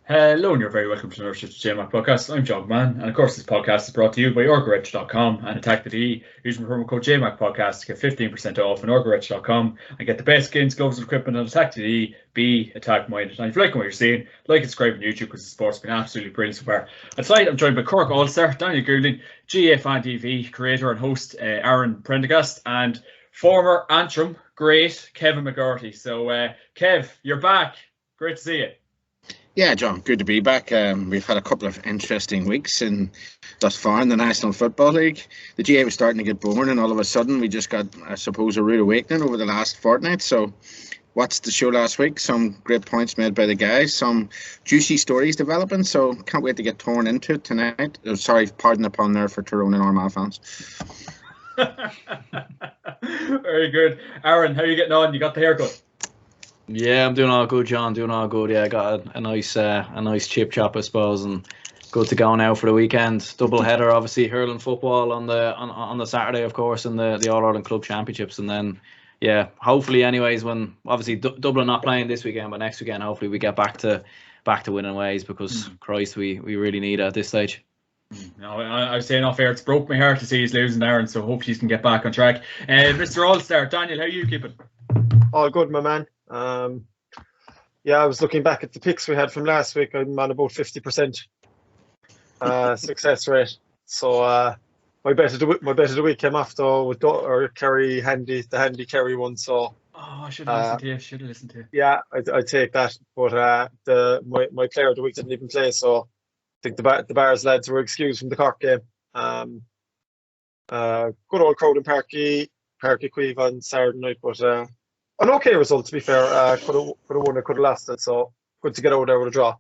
Hello, and you're very welcome to another GAA podcast. I'm John Man, and of course, this podcast is brought to you by Orgarich.com and Atak.ie. Using the promo code GAA podcast to get 15% off on Orgarich.com and get the best skins, gloves, and equipment on Atak.ie. Be attack minded. And if you like what you're seeing, like and subscribe on YouTube because the sport's been absolutely brilliant so far. And tonight, I'm joined by Cork All-Star, Daniel Goulding, GAA Fan TV creator and host Aaron Prendergast, and former Antrim great Kevin McGarty. So, Kev, you're back. Great to see you. Yeah, John, good to be back. We've had a couple of interesting weeks thus far in the National Football League. The GAA was starting to get boring, and all of a sudden we just got, I suppose, a rude awakening over the last fortnight. So, watched the show last week. Some great points made by the guys, some juicy stories developing. So, can't wait to get torn into it tonight. Sorry, pardon the pun there for Tyrone and Armagh fans. Very good. Aaron, how are you getting on? You got the haircut? Yeah, I'm doing all good, John. Doing all good. Yeah, I got a nice chip chop, I suppose, and good to go now for the weekend. Double header, obviously, hurling football on the Saturday, of course, and the All Ireland Club Championships, and then hopefully, anyways, when obviously Dublin not playing this weekend, but next weekend, hopefully we get back to winning ways because Christ, we really need it at this stage. No, I was saying off air, it's broke my heart to see he's losing, Aaron. So hope he can get back on track. Mr. All-Star, Daniel, how are you keeping? All good, my man. I was looking back at the picks we had from last week. I'm on about 50% success rate. So my bet of the week came off though with Kerry the handy Kerry one. So I should have listened to you. Yeah, I take that. But my player of the week didn't even play, so I think the Bars lads were excused from the Cork game. Good old crowd in Parky Queeve on Saturday night, but an okay result, to be fair. Could have won or could have lost it, so good to get out there with a draw.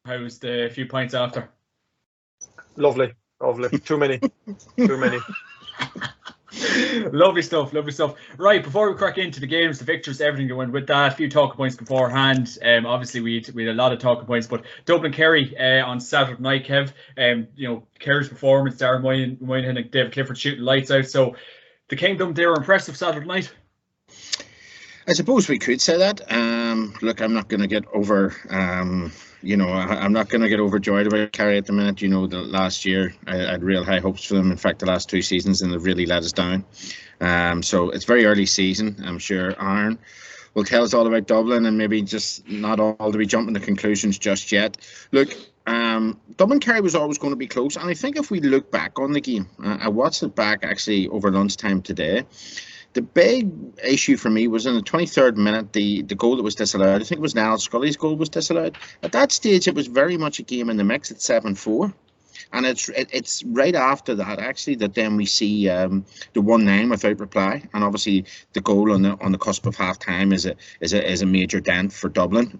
How was the few points after? Lovely. Too many. Lovely stuff. Right, before we crack into the games, the fixtures, everything that went with that, a few talking points beforehand. Obviously we had a lot of talking points, but Dublin Kerry on Saturday night, Kev. Kerry's performance, Darren Moynihan and David Clifford shooting lights out. So the Kingdom, they were impressive Saturday night. I suppose we could say that. Look, I'm not going to get over, I'm not going to get overjoyed about Kerry at the minute. The last year I had real high hopes for them. In fact, the last two seasons, and they've really let us down. So it's very early season. I'm sure Aaron will tell us all about Dublin, and maybe just not all to be jumping to conclusions just yet. Look, Dublin Kerry was always going to be close, and I think if we look back on the game, I watched it back actually over lunchtime today. The big issue for me was in the 23rd minute, the goal that was disallowed. I think it was Niall Scully's goal was disallowed. At that stage, it was very much a game in the mix at 7-4. And it's right after that, actually, that then we see the 1-9 without reply. And obviously, the goal on the cusp of half-time is a major dent for Dublin.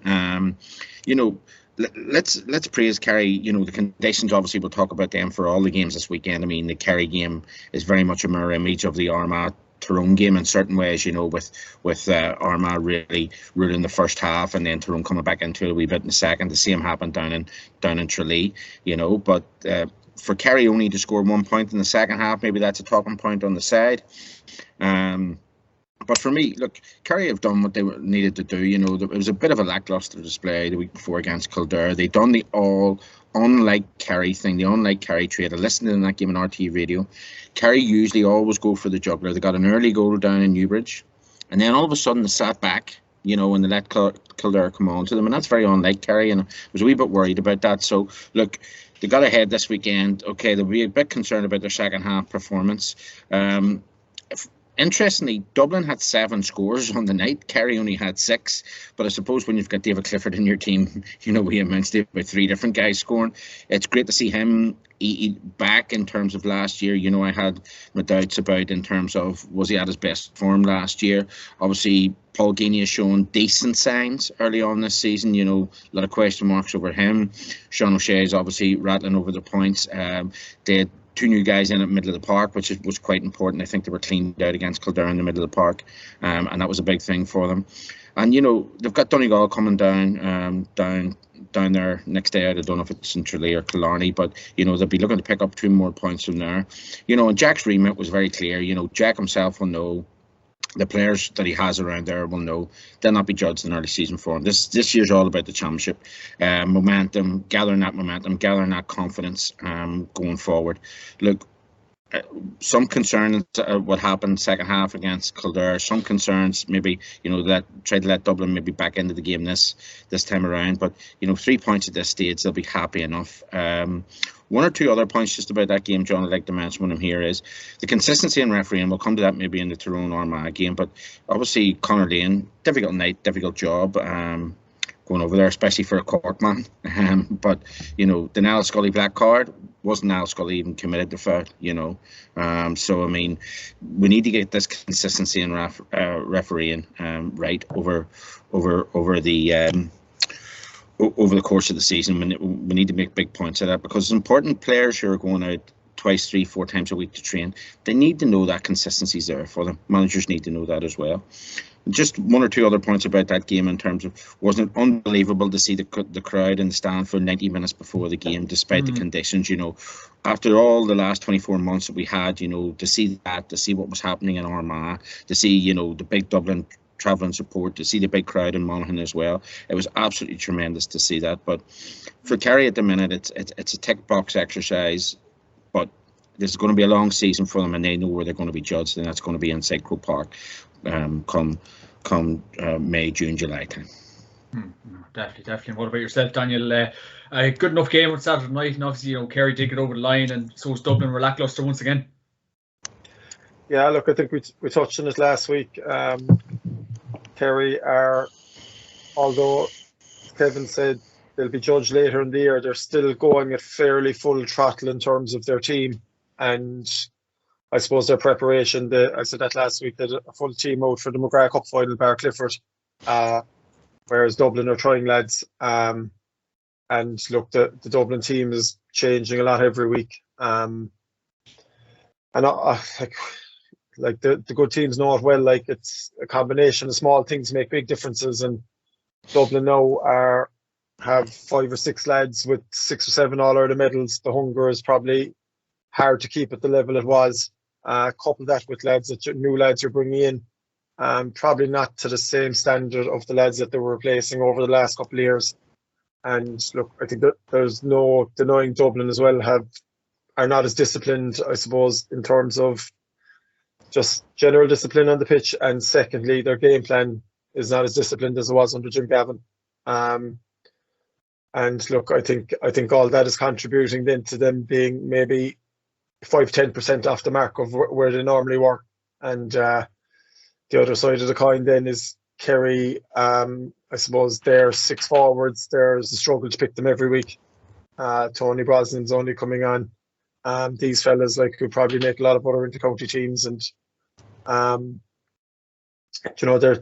Let's praise Kerry. The conditions, obviously, we'll talk about them for all the games this weekend. I mean, the Kerry game is very much a mirror image of the Armagh Tyrone game in certain ways, with Armagh really ruling the first half and then Tyrone coming back into it a wee bit in the second. The same happened down in Tralee, but for Kerry only to score 1 point in the second half, maybe that's a talking point on the side. But for me, look, Kerry have done what they needed to do. It was a bit of a lacklustre display the week before against Kildare. They'd done the all unlike Kerry thing, the unlike Kerry trade. I listened in that game on RT radio. Kerry usually always go for the juggler. They got an early goal down in Newbridge, and then all of a sudden they sat back, and they let Kildare come on to them, and that's very unlike Kerry, and I was a wee bit worried about that. So, look, they got ahead this weekend. Okay, they'll be a bit concerned about their second half performance. Interestingly, Dublin had 7 scores on the night. Kerry only had 6. But I suppose when you've got David Clifford in your team, he amounts to about 3 different guys scoring. It's great to see him back in terms of last year. I had my doubts about in terms of was he at his best form last year. Obviously, Paul Geaney has shown decent signs early on this season. A lot of question marks over him. Sean O'Shea is obviously rattling over the points. They had 2 new guys in at middle of the park, which was quite important. I think they were cleaned out against Kildare in the middle of the park, and that was a big thing for them. And they've got Donegal coming down there next day out. I don't know if it's in Tralee or Killarney, but they'll be looking to pick up 2 more points from there. And Jack's remit was very clear. Jack himself will know the players that he has around there will know they'll not be judged in early season form. This year's all about the championship, momentum, gathering that confidence going forward. Look, some concerns what happened second half against Kildare. Some concerns maybe try to let Dublin maybe back into the game this time around. But 3 points at this stage, they'll be happy enough. One or two other points just about that game, John, I'd like to mention when I'm here is the consistency in refereeing. We'll come to that maybe in the Tyrone Armagh game. But obviously Conor Lane, difficult night, difficult job. Going over there, especially for a Cork man. But the Niall Scully black card, wasn't Niall Scully even committed to foul, so I mean, we need to get this consistency in refereeing right over the course of the season. We need to make big points of that, because it's important. Players who are going out twice, 3, 4 times a week to train, they need to know that consistency is there for them. Managers need to know that as well. Just one or two other points about that game in terms of, wasn't it unbelievable to see the crowd in the stand for 90 minutes before the game, despite the conditions, after all the last 24 months that we had, to see that, to see what was happening in Armagh, to see, the big Dublin travelling support, to see the big crowd in Monaghan as well. It was absolutely tremendous to see that. But for Kerry at the minute, it's a tick box exercise, but this is going to be a long season for them, and they know where they're going to be judged, and that's going to be inside Croke Park come May, June, July time. Definitely. What about yourself, Daniel? A good enough game on Saturday night, and obviously, Kerry did get over the line, and so is Dublin were lacklustre once again. Yeah, look, I think we touched on it last week. Kerry are, although Kevin said they'll be judged later in the year, they're still going at fairly full throttle in terms of their team, and I suppose their preparation. I said that last week, that a full team out for the McGrath Cup final, bar Clifford, whereas Dublin are trying lads. And look, the Dublin team is changing a lot every week. And like the good teams know it well. Like, it's a combination of small things make big differences. And Dublin now have 5 or 6 lads with 6 or 7 All-Ireland medals. The hunger is probably hard to keep at the level it was. Couple that with new lads you're bringing in, probably not to the same standard of the lads that they were replacing over the last couple of years. And look, I think that there's no denying Dublin as well are not as disciplined, I suppose, in terms of just general discipline on the pitch. And secondly, their game plan is not as disciplined as it was under Jim Gavin. And look, I think all that is contributing then to them being maybe 5-10% off the mark of where they normally were. And the other side of the coin then is Kerry. I suppose their 6 forwards, there's a struggle to pick them every week. Tony Brosnan's only coming on. These fellas could probably make a lot of other intercounty teams, and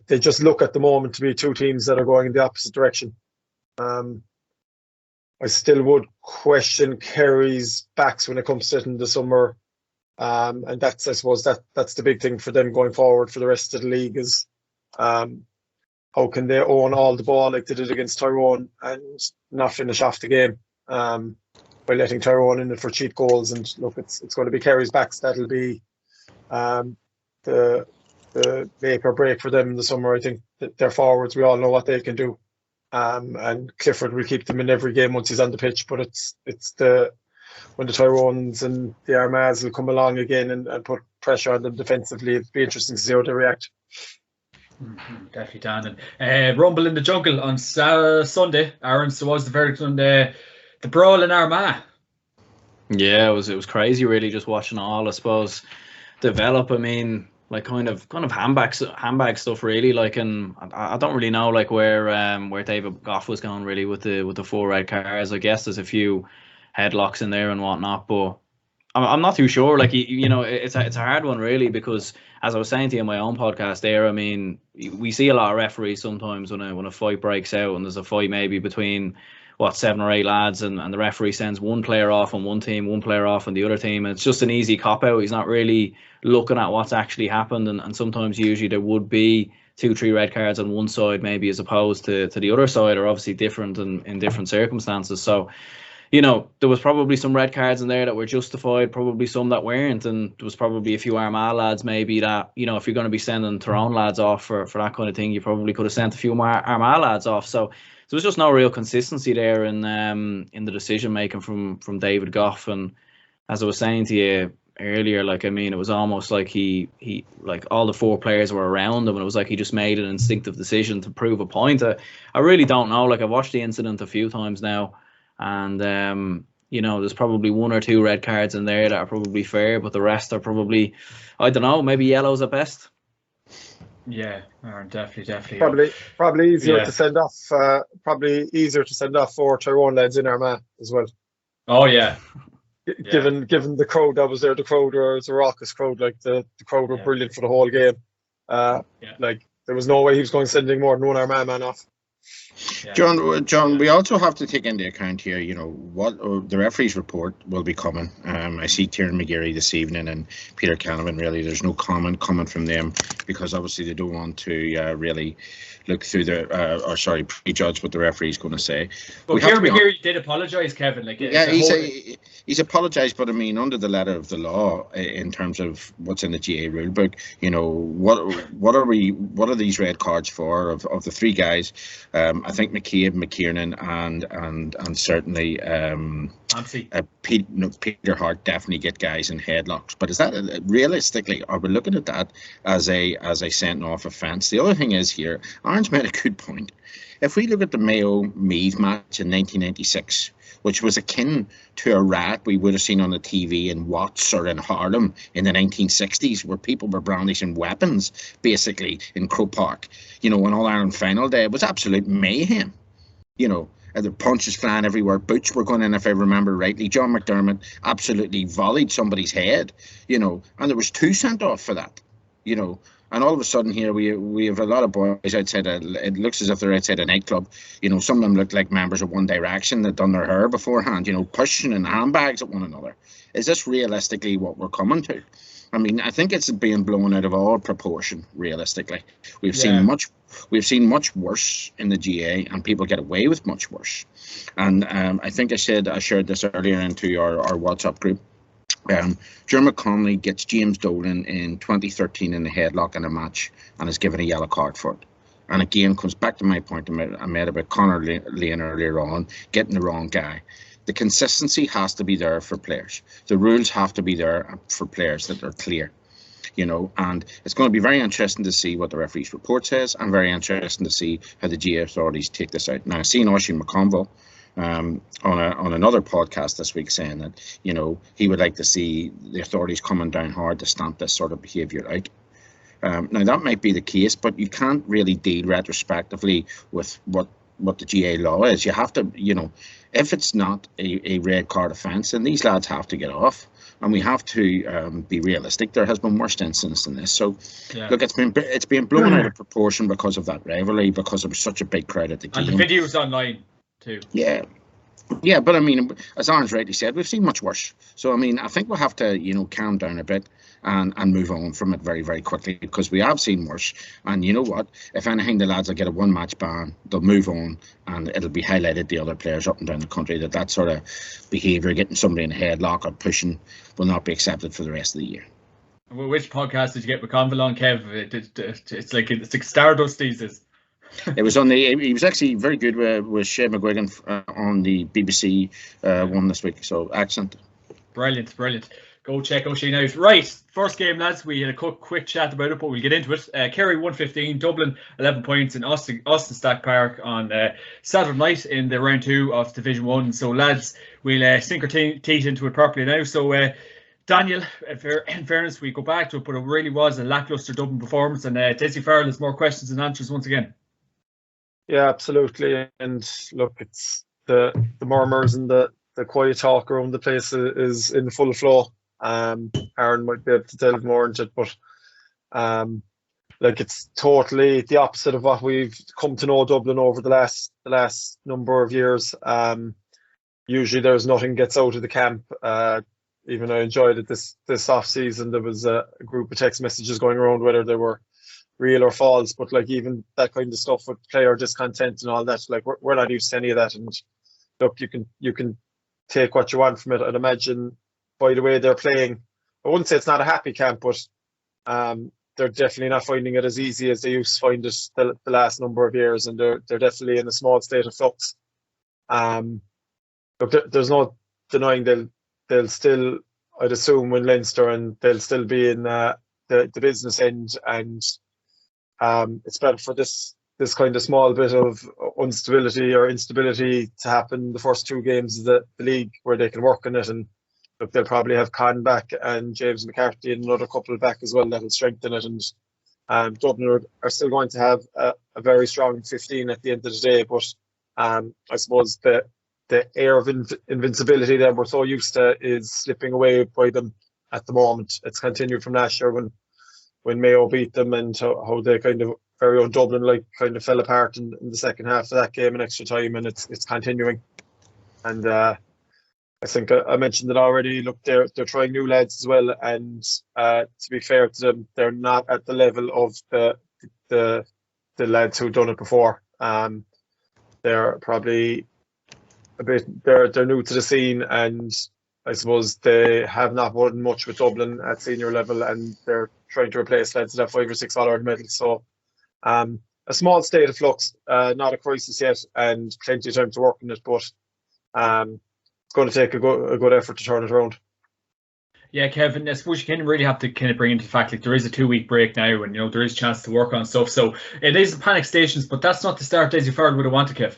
they just look at the moment to be 2 teams that are going in the opposite direction. I still would question Kerry's backs when it comes to it in the summer. And that's, I suppose, that's the big thing for them going forward for the rest of the league is how can they own all the ball like they did against Tyrone and not finish off the game by letting Tyrone in it for cheap goals. And look, it's going to be Kerry's backs that'll be the make or break for them in the summer. I think that their forwards, we all know what they can do. And Clifford will keep them in every game once he's on the pitch, but it's when the Tyrones and the Armaghs will come along again and put pressure on them defensively, it'll be interesting to see how they react. Definitely, Dan. And Rumble in the Jungle on Sunday, Aaron. So was the verdict on the brawl in Armagh? Yeah, it was crazy, really, just watching all, I suppose, develop. I mean, kind of handbag stuff, really. And I don't really know where David Goff was going really with the 4 red cards. I guess there's a few headlocks in there and whatnot, but I'm not too sure. It's a hard one, really, because as I was saying to you in my own podcast there, I mean, we see a lot of referees sometimes when a fight breaks out and there's a fight maybe between 7 or 8 lads, and the referee sends one player off on one team, one player off on the other team, and it's just an easy cop out. He's not really looking at what's actually happened, and sometimes usually there would be 2-3 red cards on one side maybe as opposed to the other side, or obviously different in different circumstances. So you know, there was probably some red cards in there that were justified, probably some that weren't, and there was probably a few Armagh lads maybe that, you know, if you're going to be sending Tyrone lads off for that kind of thing, you probably could have sent a few more Armagh lads off. So there was just no real consistency there in the decision making from David Goff. And as I was saying to you earlier, like, I mean, it was almost like he like all the four players were around him, and it was like he just made an instinctive decision to prove a point. I really don't know. Like, I've watched the incident a few times now, and you know, there's probably one or two red cards in there that are probably fair, but the rest are probably, I don't know, maybe yellows at best. Yeah, definitely. Probably easier to send off. Probably easier to send off 4 Tyrone lads in Armagh as well. Oh yeah. Given the crowd that was there, the crowd was a raucous crowd. Like the crowd were brilliant for the whole game. Like there was no way he was going sending more than one Armagh man off. Yeah. John, we also have to take into account here, you know, what the referee's report will be coming. I see Kieran McGeary this evening and Peter Canavan. Really, there's no comment coming from them because obviously they don't want to really look through the prejudge what the referee's going to say. But Kieran McGeary did apologise, Kevin. Like, yeah, he's apologised, but I mean, under the letter of the law, in terms of what's in the GAA rulebook, you know, what are these red cards for? Of the 3 guys, I think McCabe, McKiernan, and certainly Peter Hart definitely get guys in headlocks. But is that realistically? Are we looking at that as a sent off offence? The other thing is here, Aaron's made a good point. If we look at the Mayo-Meath match in 1996, which was akin to a riot we would have seen on the TV in Watts or in Harlem in the 1960s, where people were brandishing weapons, basically, in Croke Park, you know, on All-Ireland final day, it was absolute mayhem, you know. The punches flying everywhere, boots were going in, if I remember rightly. John McDermott absolutely volleyed somebody's head, you know, and there was 2 sent off for that, you know. And all of a sudden here we have a lot of boys outside. It looks as if they're outside a nightclub. You know, some of them look like members of One Direction that done their hair beforehand. You know, pushing in handbags at one another. Is this realistically what we're coming to? I mean, I think it's being blown out of all proportion. Realistically, we've seen much worse in the GAA, and people get away with much worse. And I think I shared this earlier into our WhatsApp group. Dermot Conley gets James Dolan in 2013 in the headlock in a match and is given a yellow card for it. And again, comes back to my point I made about Conor Lane earlier on, getting the wrong guy. The consistency has to be there for players. The rules have to be there for players that are clear, you know, and it's going to be very interesting to see what the referee's report says, and very interesting to see how the GAA authorities take this out. Now, I've seen Oisin McConville on another podcast this week saying that, you know, he would like to see the authorities coming down hard to stamp this sort of behaviour out. Now, that might be the case, but you can't really deal retrospectively with what the GAA law is. You have to, you know, if it's not a red card offence, then these lads have to get off. And we have to be realistic. There has been worse incidents than this. So, look, it's been blown out of proportion because of that rivalry, because there was such a big crowd at the game. And the video's online too. Yeah, but I mean, as Aaron's rightly said, we've seen much worse. So, I mean, I think we'll have to, you know, calm down a bit and move on from it very, very quickly, because we have seen worse. And you know what? If anything, the lads will get a 1-match ban, they'll move on, and it'll be highlighted to other players up and down the country that sort of behaviour, getting somebody in a headlock or pushing, will not be accepted for the rest of the year. Well, which podcast did you get McConville on, Kev? It's like Stardust these days. It was on the. He was actually very good with Shea McGuigan on the BBC one this week. So excellent. Brilliant. Go check O'Shea out. Right, first game, lads. We had a quick chat about it, but we'll get into it. Kerry 115, Dublin 11 points in Austin Stack Park on Saturday night in the round 2 of Division 1. So, lads, we'll sink our teeth into it properly now. So, Daniel, in fairness, we go back to it, but it really was a lacklustre Dublin performance, and Desi Farrell has more questions than answers once again. Yeah, absolutely. And look, it's the murmurs and the quiet talk around the place is in full flow. Aaron might be able to delve more into it, but like, it's totally the opposite of what we've come to know Dublin over the last number of years. Usually there's nothing gets out of the camp. Even I enjoyed it this off season. There was a group of text messages going around, whether they were real or false, but like, even that kind of stuff with player discontent and all that, like, we're not used to any of that. And look, you can take what you want from it. I'd imagine by the way they're playing, I wouldn't say it's not a happy camp, but they're definitely not finding it as easy as they used to find it the last number of years, and they're definitely in a small state of flux. Look, there's no denying they'll still, I'd assume, win Leinster, and they'll still be in the business end, and it's better for this kind of small bit of instability to happen the first two games of the league, where they can work on it. And look, they'll probably have Con back and James McCarthy and another couple back as well that'll strengthen it. And Dublin are still going to have a very strong 15 at the end of the day, but I suppose the air of invincibility that we're so used to is slipping away by them at the moment. It's continued from last year when Mayo beat them, and how they kind of very own Dublin kind of fell apart in the second half of that game in extra time, and it's continuing. And I think I mentioned it already. Look, they're trying new lads as well, and to be fair to them, they're not at the level of the lads who've done it before. They're probably a bit. They're new to the scene, and I suppose they have not won much with Dublin at senior level, and they're trying to replace lads that have 5 or 6 All-Ireland medals. So a small state of flux, not a crisis yet, and plenty of time to work on it, but it's going to take a good effort to turn it around. Yeah, Kevin, I suppose you can really have to kind of bring into the fact, like, there is a 2-week break now, and there is a chance to work on stuff. So it is the panic stations, but that's not the start Dessie Farrell would have wanted, Kev.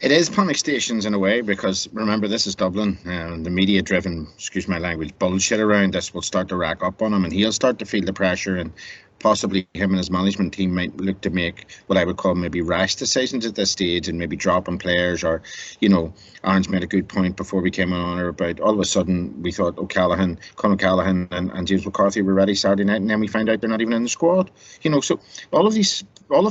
It is panic stations in a way, because remember, this is Dublin, and the media-driven, excuse my language, bullshit around this will start to rack up on him, and he'll start to feel the pressure, and possibly him and his management team might look to make what I would call maybe rash decisions at this stage, and maybe dropping players. Or, Aaron's made a good point before we came on about all of a sudden we thought Conor O'Callaghan and James McCarthy were ready Saturday night, and then we find out they're not even in the squad. So all of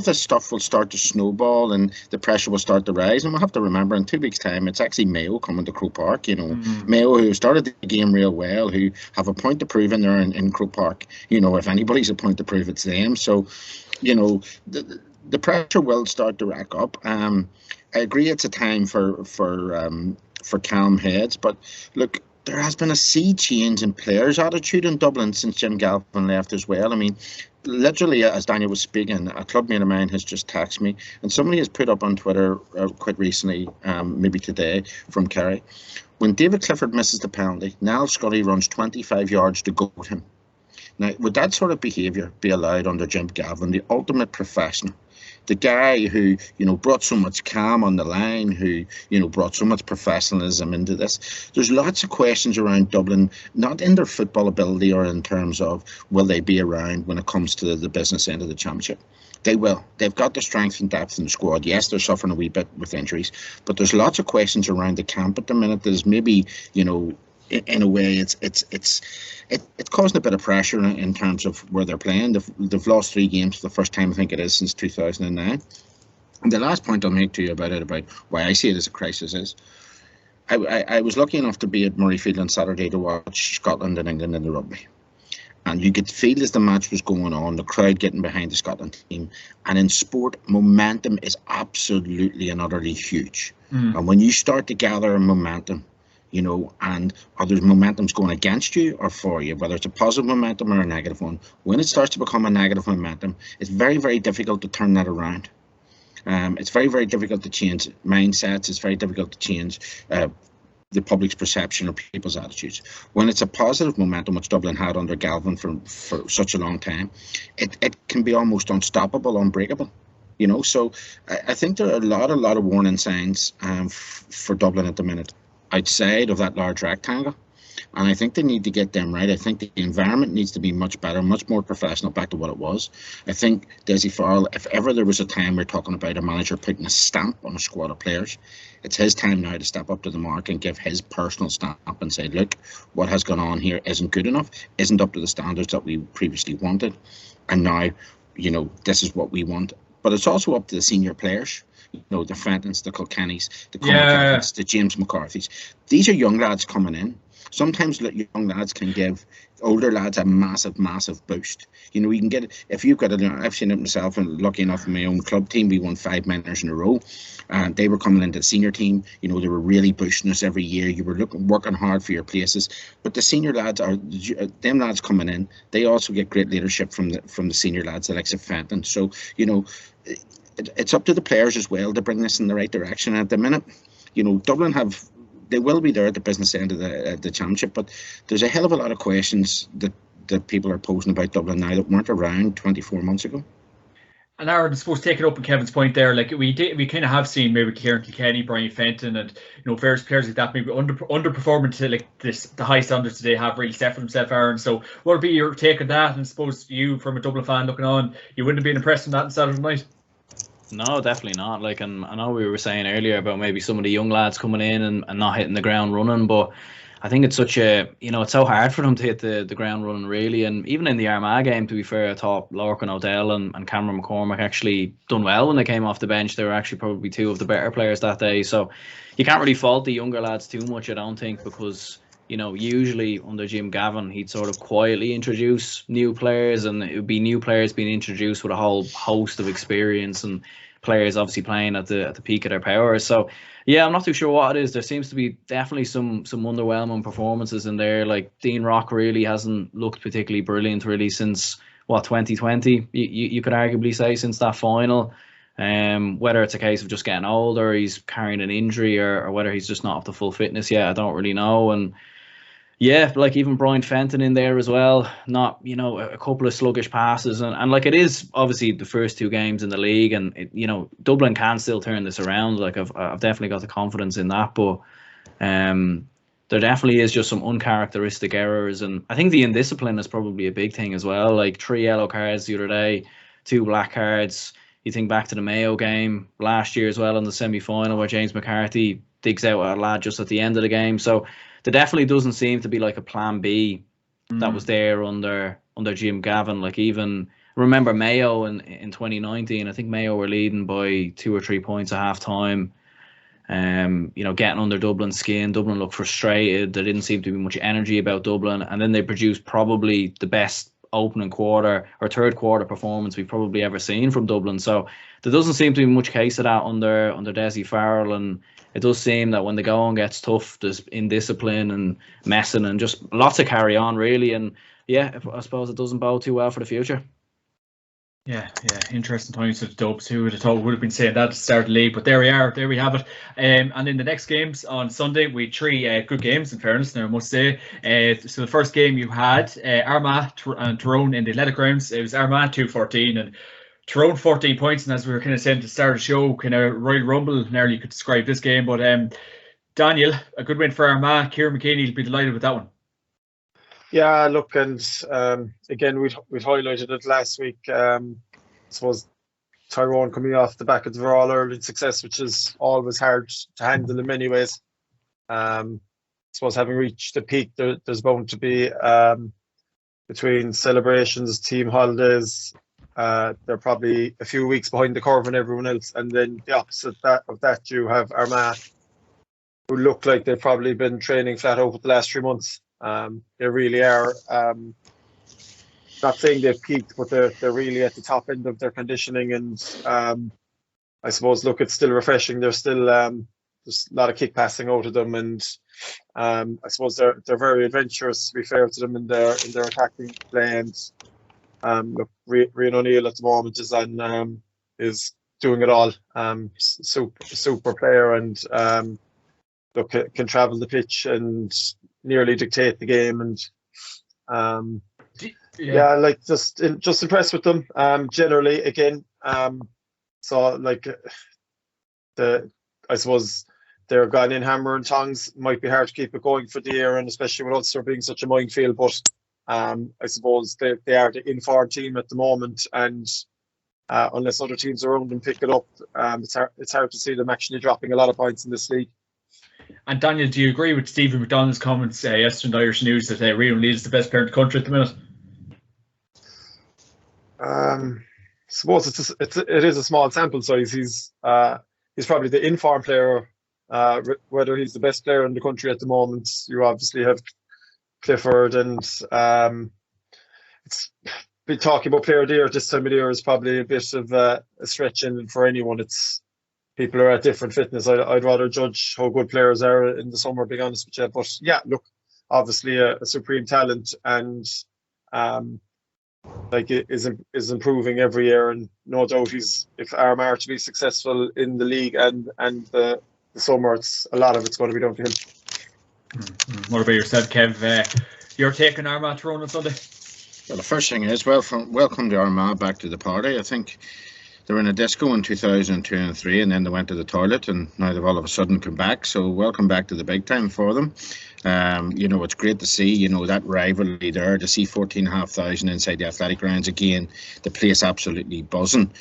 this stuff will start to snowball, and the pressure will start to rise. And we'll have to remember, in 2 weeks' time, it's actually Mayo coming to Croke Park. Mayo, who started the game real well, who have a point to prove in there in Croke Park. If anybody's a point to prove, it's them. So, the pressure will start to rack up. I agree, it's a time for calm heads, but look, there has been a sea change in players' attitude in Dublin since Jim Galvin left as well. I mean, literally, as Daniel was speaking, a clubmate of mine has just texted me, and somebody has put up on Twitter quite recently, maybe today, from Kerry, when David Clifford misses the penalty, Niall Scuddy runs 25 yards to goat him. Now, would that sort of behaviour be allowed under Jim Galvin, the ultimate professional? The guy who, brought so much calm on the line, who, brought so much professionalism into this. There's lots of questions around Dublin, not in their football ability or in terms of will they be around when it comes to the business end of the championship. They will. They've got the strength and depth in the squad. Yes, they're suffering a wee bit with injuries, but there's lots of questions around the camp at the minute. There's maybe, in a way, it's causing a bit of pressure in terms of where they're playing. They've lost 3 games for the first time, I think it is, since 2009. And the last point I'll make to you about why I see it as a crisis is, I was lucky enough to be at Murrayfield on Saturday to watch Scotland and England in the rugby. And you could feel as the match was going on, the crowd getting behind the Scotland team. And in sport, momentum is absolutely and utterly huge. And when you start to gather momentum, and other momentum's going against you or for you, whether it's a positive momentum or a negative one, when it starts to become a negative momentum, it's very, very difficult to turn that around. It's very, very difficult to change mindsets. It's very difficult to change the public's perception or people's attitudes. When it's a positive momentum, which Dublin had under Galvin for such a long time, it can be almost unstoppable, unbreakable. So I think there are a lot of warning signs for Dublin at the minute, outside of that large rectangle, and I think they need to get them right. I think the environment needs to be much better, much more professional, back to what it was. I think Dessie Farrell, if ever there was a time we're talking about a manager putting a stamp on a squad of players, it's his time now to step up to the mark and give his personal stamp and say, look, what has gone on here isn't good enough, isn't up to the standards that we previously wanted, and now, this is what we want. But it's also up to the senior players. The Fentons, the Kilkennys, the Conor, the James McCarthys. These are young lads coming in. sometimes young lads can give older lads a massive boost. You know, you can get, if you've got I've seen it myself, and lucky enough in my own club team, we won 5 minors in a row, and they were coming into the senior team. You know, they were really boosting us every year. You were working hard for your places, but the senior lads them lads coming in, they also get great leadership from the senior lads, the likes of Fenton. So, you know, it's up to the players as well to bring this in the right direction. At the minute, you know, Dublin they will be there at the business end of the championship, but there's a hell of a lot of questions that people are posing about Dublin now that weren't around 24 months ago. And Aaron, I suppose, taking up on Kevin's point there, like we kind of have seen maybe Kieran Kilkenny, Brian Fenton, and various players like that maybe underperforming to like the high standards they have really set for themselves, Aaron. So what would be your take on that? And I suppose you, from a Dublin fan looking on, you wouldn't have been impressed with that on Saturday night? No, definitely not. Like, and I know we were saying earlier about maybe some of the young lads coming in and not hitting the ground running, but I think it's such a, it's so hard for them to hit the ground running, really. And even in the Armagh game, to be fair, I thought Lorcan O'Dell and Cameron McCormack actually done well when they came off the bench. They were actually probably two of the better players that day. So you can't really fault the younger lads too much, I don't think, because usually under Jim Gavin, he'd sort of quietly introduce new players, and it would be new players being introduced with a whole host of experience and players obviously playing at the peak of their powers. So yeah, I'm not too sure what it is. There seems to be definitely some underwhelming performances in there. Like Dean Rock really hasn't looked particularly brilliant really since 2020. You could arguably say since that final. Whether it's a case of just getting older, he's carrying an injury, or whether he's just not up to full fitness yet, I don't really know. And yeah, like even Brian Fenton in there as well, not, a couple of sluggish passes. And like, it is obviously the first 2 games in the league, and Dublin can still turn this around. Like I've definitely got the confidence in that, but there definitely is just some uncharacteristic errors. And I think the indiscipline is probably a big thing as well. Like 3 yellow cards the other day, 2 black cards. You think back to the Mayo game last year as well in the semi-final, where James McCarthy digs out a lad just at the end of the game. So there definitely doesn't seem to be like a plan B that was there under Jim Gavin. Like, even remember Mayo in 2019, I think Mayo were leading by 2 or 3 points at half time. Getting under Dublin's skin. Dublin looked frustrated. There didn't seem to be much energy about Dublin, and then they produced probably the best opening quarter or third quarter performance we've probably ever seen from Dublin. So there doesn't seem to be much case of that under Desi Farrell, and it does seem that when the going gets tough, there's indiscipline and messing and just lots of carry on, really. And yeah, I suppose it doesn't bode too well for the future. Yeah, interesting times for the Dubs. Who would have thought we would have been saying that at the start of the league? But there we are, there we have it. And in the next games on Sunday, we had 3 good games, in fairness, now I must say. So the first game you had Armagh and Tyrone in the Athletic Grounds. It was Armagh 2-14 and Tyrone 14 points. And as we were kind of saying at the start of the show, kind of Royal Rumble, nearly you could describe this game. But Daniel, a good win for Armagh. Kieran McKinney will be delighted with that one. Yeah, look, and again, we'd highlighted it last week. I suppose Tyrone coming off the back of the All-Ireland success, which is always hard to handle in many ways. I suppose having reached the peak, there's bound to be, between celebrations, team holidays, they're probably a few weeks behind the curve and everyone else. And then the opposite of that, you have Armagh, who look like they've probably been training flat out for the last 3 months. They really are. Not saying they've peaked, but they're really at the top end of their conditioning. And I suppose, look, it's still refreshing. There's still there's a lot of kick passing out of them, and I suppose they're very adventurous, to be fair to them, in their attacking play. And look, Rian O'Neill at the moment is doing it all. Super player, and look, can travel the pitch and nearly dictate the game. And like just impressed with them generally. Again, so like I suppose they're gone in hammer and tongs. Might be hard to keep it going for the year, and especially with Ulster being such a minefield. But I suppose they are the in-form team at the moment, and unless other teams around them pick it up, it's hard to see them actually dropping a lot of points in this league. And Daniel, do you agree with Stephen McDonald's comments yesterday in the Irish News that Rian O'Neill is the best player in the country at the minute? I suppose it is a small sample size. He's probably the in-form player whether he's the best player in the country at the moment. You obviously have Clifford, and it's been talking about player of the year this time of the year is probably a bit of a stretch in for anyone. It's people are at different fitness. I'd rather judge how good players are in the summer, being honest with you. But yeah, look, obviously a supreme talent, and like it is improving every year, and no doubt if Armagh are to be successful in the league and the summer, a lot of it's going to be down to him. What about yourself, Kev? You're taking Armagh Tyrone on Sunday? Well, the first thing is welcome to Armagh back to the party. I think they were in a disco in 2002 and 3, and then they went to the toilet, and now they've all of a sudden come back. So welcome back to the big time for them. It's great to see, that rivalry there, to see 14,500 inside the athletic grounds again. The place absolutely buzzing.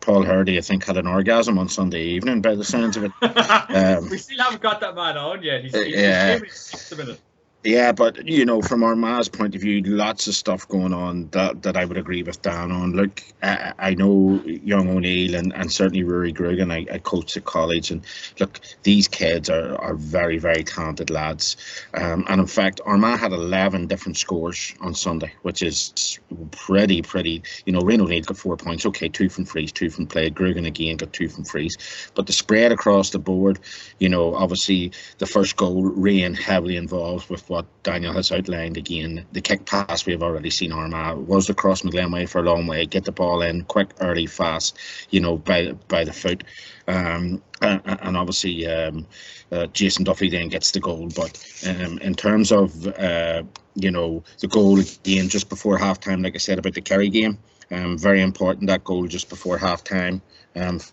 Paul Hurdy, I think, had an orgasm on Sunday evening by the sounds of it. We still haven't got that man on yet. He's a minute. Yeah, but from Armagh's point of view, lots of stuff going on that I would agree with Dan on. Look, I know young O'Neill and certainly Rory Grugan. I coached at college, and look, these kids are very, very talented lads. And in fact, Armagh had 11 different scores on Sunday, which is pretty. Ryan O'Neill got 4 points. Okay, 2 from frees, 2 from play. Grugan again got 2 from frees. But the spread across the board, obviously the first goal, Ryan heavily involved with what Daniel has outlined again. The kick pass we have already seen Armagh was the cross McGlen way for a long way, get the ball in quick, early, fast, by the foot. And obviously Jason Duffy then gets the goal. But in terms of the goal again just before half-time, like I said about the Kerry game, very important, that goal just before half-time.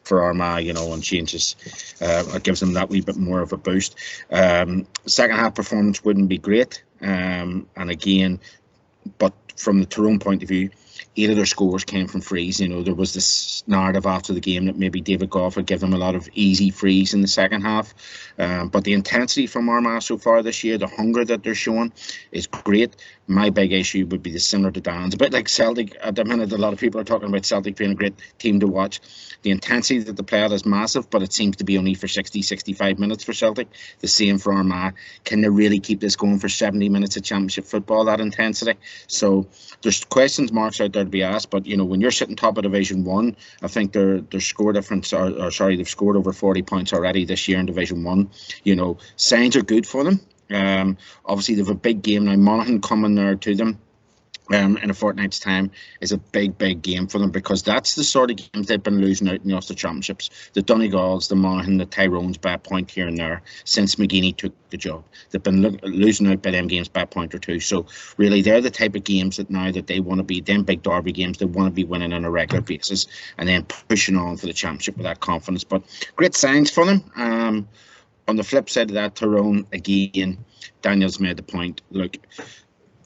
For Armagh, and changes, it gives them that wee bit more of a boost. Second half performance wouldn't be great, and again, but from the Tyrone point of view, 8 of their scores came from frees. There was this narrative after the game that maybe David Goff would give them a lot of easy frees in the second half. But the intensity from Armagh so far this year, the hunger that they're showing is great. My big issue would be the similar to Dan's. A bit like Celtic at the minute, a lot of people are talking about Celtic being a great team to watch. The intensity that they play at is massive, but it seems to be only for 60, 65 minutes for Celtic. The same for Armagh. Can they really keep this going for 70 minutes of championship football, that intensity? So there's questions marks out there to be asked, but when you're sitting top of Division 1, I think their score difference, they've scored over 40 points already this year in Division 1. Signs are good for them. Obviously they have a big game now. Monaghan coming there to them in a fortnight's time is a big game for them, because that's the sort of games they've been losing out in the Ulster Championships. The Donegals, the Monaghan, the Tyrones by a point here and there since McGeeney took the job. They've been losing out by them games by a point or two. So really they're the type of games that now that they want to be, them big derby games, they want to be winning on a regular basis and then pushing on for the championship with that confidence. But great signs for them. On the flip side of that, Tyrone, again, Daniel's made the point. Look,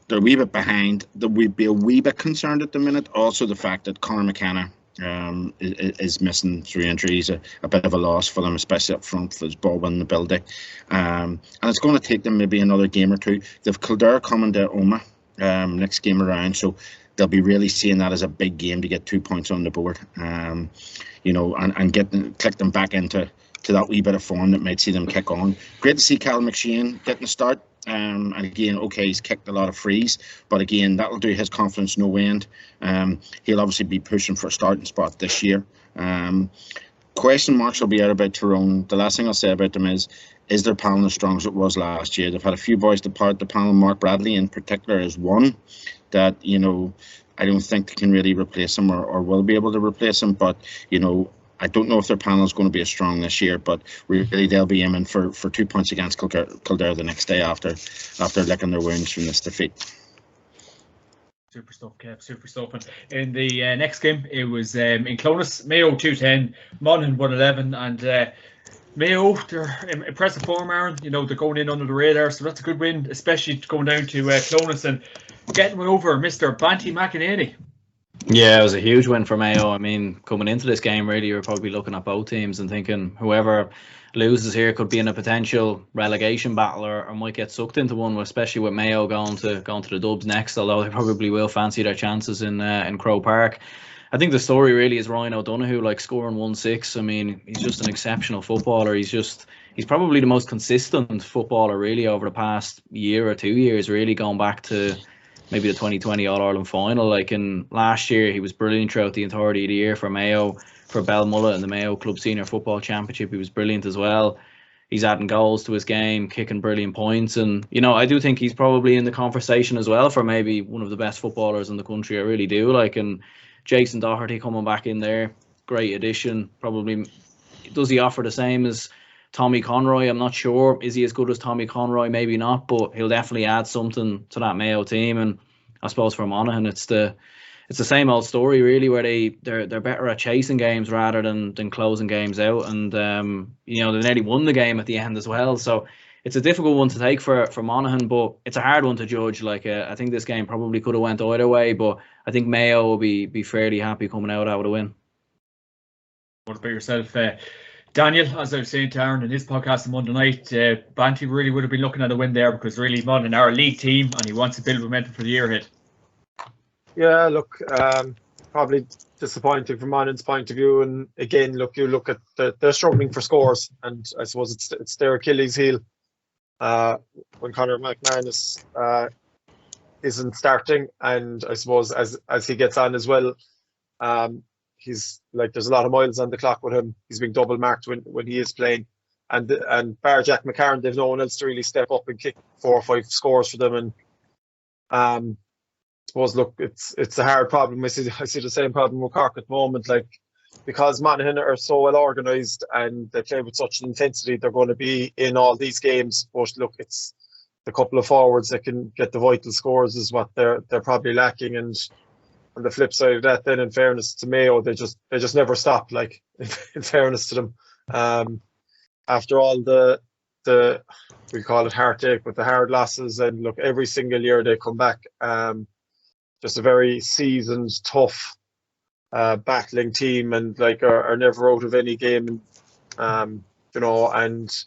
they're a wee bit behind. We'd be a wee bit concerned at the minute. Also, the fact that Conor McKenna is missing through injuries, a bit of a loss for them, especially up front for his ball winning ability. And it's going to take them maybe another game or two. They've Kildare coming to Omagh next game around, so they'll be really seeing that as a big game to get 2 points on the board. And click them back into that wee bit of form that might see them kick on. Great to see Cal McShane getting a start. And again, okay, he's kicked a lot of frees, but again, that'll do his confidence no end. He'll obviously be pushing for a starting spot this year. Question marks will be out about Tyrone. The last thing I'll say about them is their panel as strong as it was last year? They've had a few boys depart the panel. Mark Bradley in particular is one that, I don't think they can really replace him or will be able to replace him, but, I don't know if their panel is going to be as strong this year, but really they'll be aiming for 2 points against Kildare the next day after licking their wounds from this defeat. Super stuff, Kev. Super stuff. And in the next game, it was in Clonus, Mayo 2-10, Monaghan 1-11, and Mayo, they're in impressive form, Aaron. They're going in under the radar, so that's a good win, especially going down to Clonus and getting one over Mr. Banty McEnany. Yeah, it was a huge win for Mayo. I mean, coming into this game, really, you're probably looking at both teams and thinking whoever loses here could be in a potential relegation battle or might get sucked into one, especially with Mayo going to the Dubs next, although they probably will fancy their chances in Crow Park. I think the story really is Ryan O'Donoghue, scoring 1-6. I mean, he's just an exceptional footballer. He's he's probably the most consistent footballer really over the past year or 2 years, really going back to maybe the 2020 All-Ireland final. Like in last year, he was brilliant throughout the entirety of the year for Mayo, for Belmullet in the Mayo Club Senior Football Championship. He was brilliant as well. He's adding goals to his game, kicking brilliant points. And, you know, I do think he's probably in the conversation as well for maybe one of the best footballers in the country. I really do. Like, and Jason Doherty coming back in there, great addition. Probably, does he offer the same as Tommy Conroy? I'm not sure. Is he as good as Tommy Conroy? Maybe not, but he'll definitely add something to that Mayo team. And I suppose for Monaghan, it's the same old story really, where they're better at chasing games rather than closing games out. And you know, they nearly won the game at the end as well. So it's a difficult one to take for Monaghan, but it's a hard one to judge. Like I think this game probably could have went either way, but I think Mayo will be fairly happy coming out with a win. What about yourself, Daniel? As I was saying to Aaron in his podcast on Monday night, Banty really would have been looking at a win there, because really Monaghan are a league team and he wants to build momentum for the year ahead. Yeah, look, probably disappointing from Monaghan's point of view. And again, look, you look at they're struggling for scores, and I suppose it's their Achilles heel. When Conor McManus isn't starting, and I suppose as he gets on as well, he's like, there's a lot of miles on the clock with him. He's being double marked when he is playing, and bar Jack McCarron, they've no one else to really step up and kick 4 or 5 scores for them. And suppose, look, it's a hard problem. I see the same problem with Cork at the moment. Like, because Monaghan are so well organised and they play with such intensity, they're going to be in all these games. But look, it's the couple of forwards that can get the vital scores is what they're probably lacking. And on the flip side of that, then in fairness to Mayo, they just never stop. Like, in fairness to them, after all the we call it heartache with the hard losses, and look, every single year they come back. Just a very seasoned, tough, battling team, and like are never out of any game, you know. And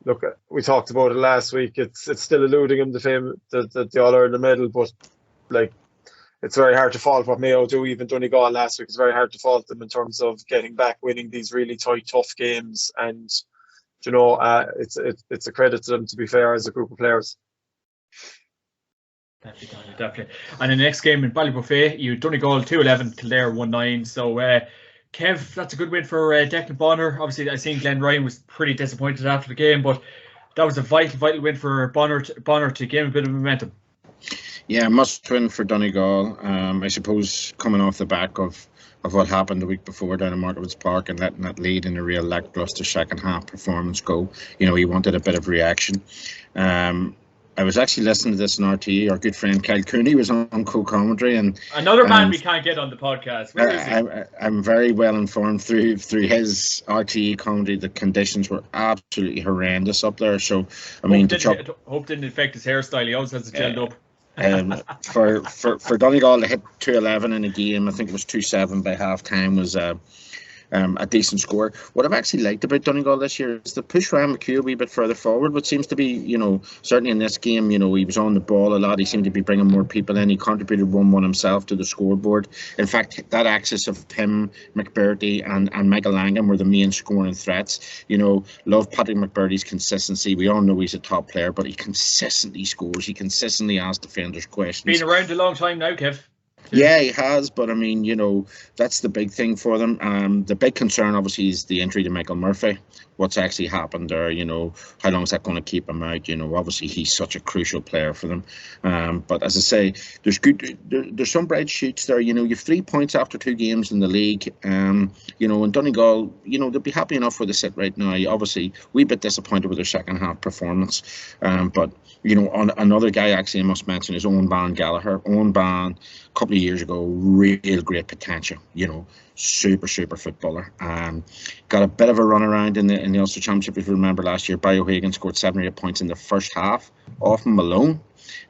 look, we talked about it last week. It's still eluding them the All-Ireland medal, but like, it's very hard to fault what Mayo do. Even Donegal last week, it's very hard to fault them in terms of getting back, winning these really tight, tough games. And you know, it's a credit to them, to be fair, as a group of players. Definitely. And in the next game in Ballybuffet, you Donegal 2-11, Kildare 1-9. So, Kev, that's a good win for Declan Bonner. Obviously, I think Glenn Ryan was pretty disappointed after the game, but that was a vital win for Bonner to gain a bit of momentum. Yeah, must win for Donegal. I suppose coming off the back of what happened the week before down in Marketwoods Park and letting that lead in a real lackluster second half performance go. You know, he wanted a bit of reaction. I was actually listening to this on RTE. Our good friend Kyle Cooney was on co-commentary, and another man we can't get on the podcast. Where is he? I'm very well informed through his RTE commentary. The conditions were absolutely horrendous up there. So I mean, hope didn't affect his hairstyle. He always has it gelled up. For Donegal to hit 2-11 in a game, I think it was 2-7 by half time, was a decent score. What I've actually liked about Donegal this year is the push Ryan McHugh a wee bit further forward, which seems to be, you know, certainly in this game, you know, he was on the ball a lot. He seemed to be bringing more people in. He contributed 1-1 himself to the scoreboard. In fact, that axis of him, McBurdy and Michael Langham were the main scoring threats. You know, love Patrick McBurdy's consistency. We all know he's a top player, but he consistently scores. He consistently asks defenders questions. Been around a long time now, Kev. Yeah, he has, but I mean, you know, that's the big thing for them. The big concern, obviously, is the injury to Michael Murphy. What's actually happened there? You know, how long is that going to keep him out? You know, obviously, he's such a crucial player for them. But as I say, there's some bright shoots there. You know, you've 3 points after 2 games in the league. You know, and Donegal, you know, they'll be happy enough where they sit right now. Obviously, we're a bit disappointed with their second half performance. But you know, on another guy actually I must mention is Owen Ban Gallagher. Owen Ban, a couple of years ago, real great potential. You know, super footballer. Got a bit of a run around in the Ulster Championship. If you remember last year, Barry O'Hagan scored 7 or 8 points in the first half off him alone,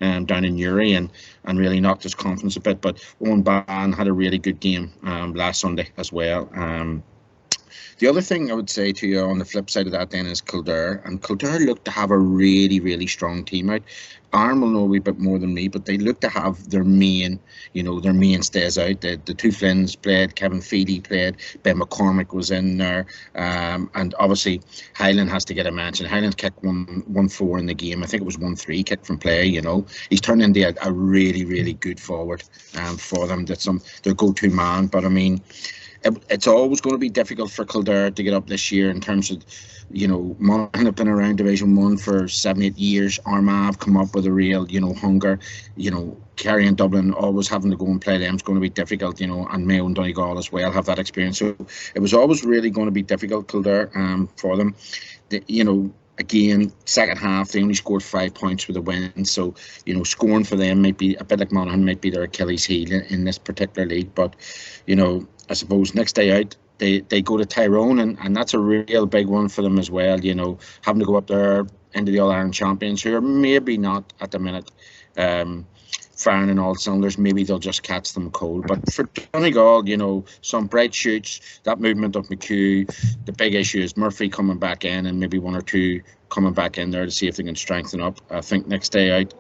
down in Uri, and really knocked his confidence a bit. But Owen Ban had a really good game last Sunday as well. The other thing I would say to you on the flip side of that then is Kildare. And Kildare look to have a really, really strong team out. Aaron will know a wee bit more than me, but they look to have their main, their mainstays out. The two Flynns played, Kevin Feely played, Ben McCormick was in there. And obviously Highland has to get a mention. Highland kicked 1-4 in the game. I think it was 1-3 kicked from play, He's turned into a really, really good forward for them. That's their go-to man. But I mean, it's always going to be difficult for Kildare to get up this year in terms of, Monaghan have been around Division 1 for 7-8 years. Armagh have come up with a real, hunger. Kerry and Dublin always having to go and play them is going to be difficult, and Mayo and Donegal as well have that experience. So it was always really going to be difficult, Kildare, for them. Again, second half, they only scored 5 points with a win. So, scoring for them might be a bit like Monaghan, might be their Achilles heel in this particular league. But, I suppose next day out, they go to Tyrone, and that's a real big one for them as well, having to go up there into the All-Ireland champions, who are maybe not at the minute firing in all cylinders. Maybe they'll just catch them cold. But for Donegal, some bright shoots, that movement of McHugh. The big issue is Murphy coming back in, and maybe one or two coming back in there to see if they can strengthen up. I think next day out,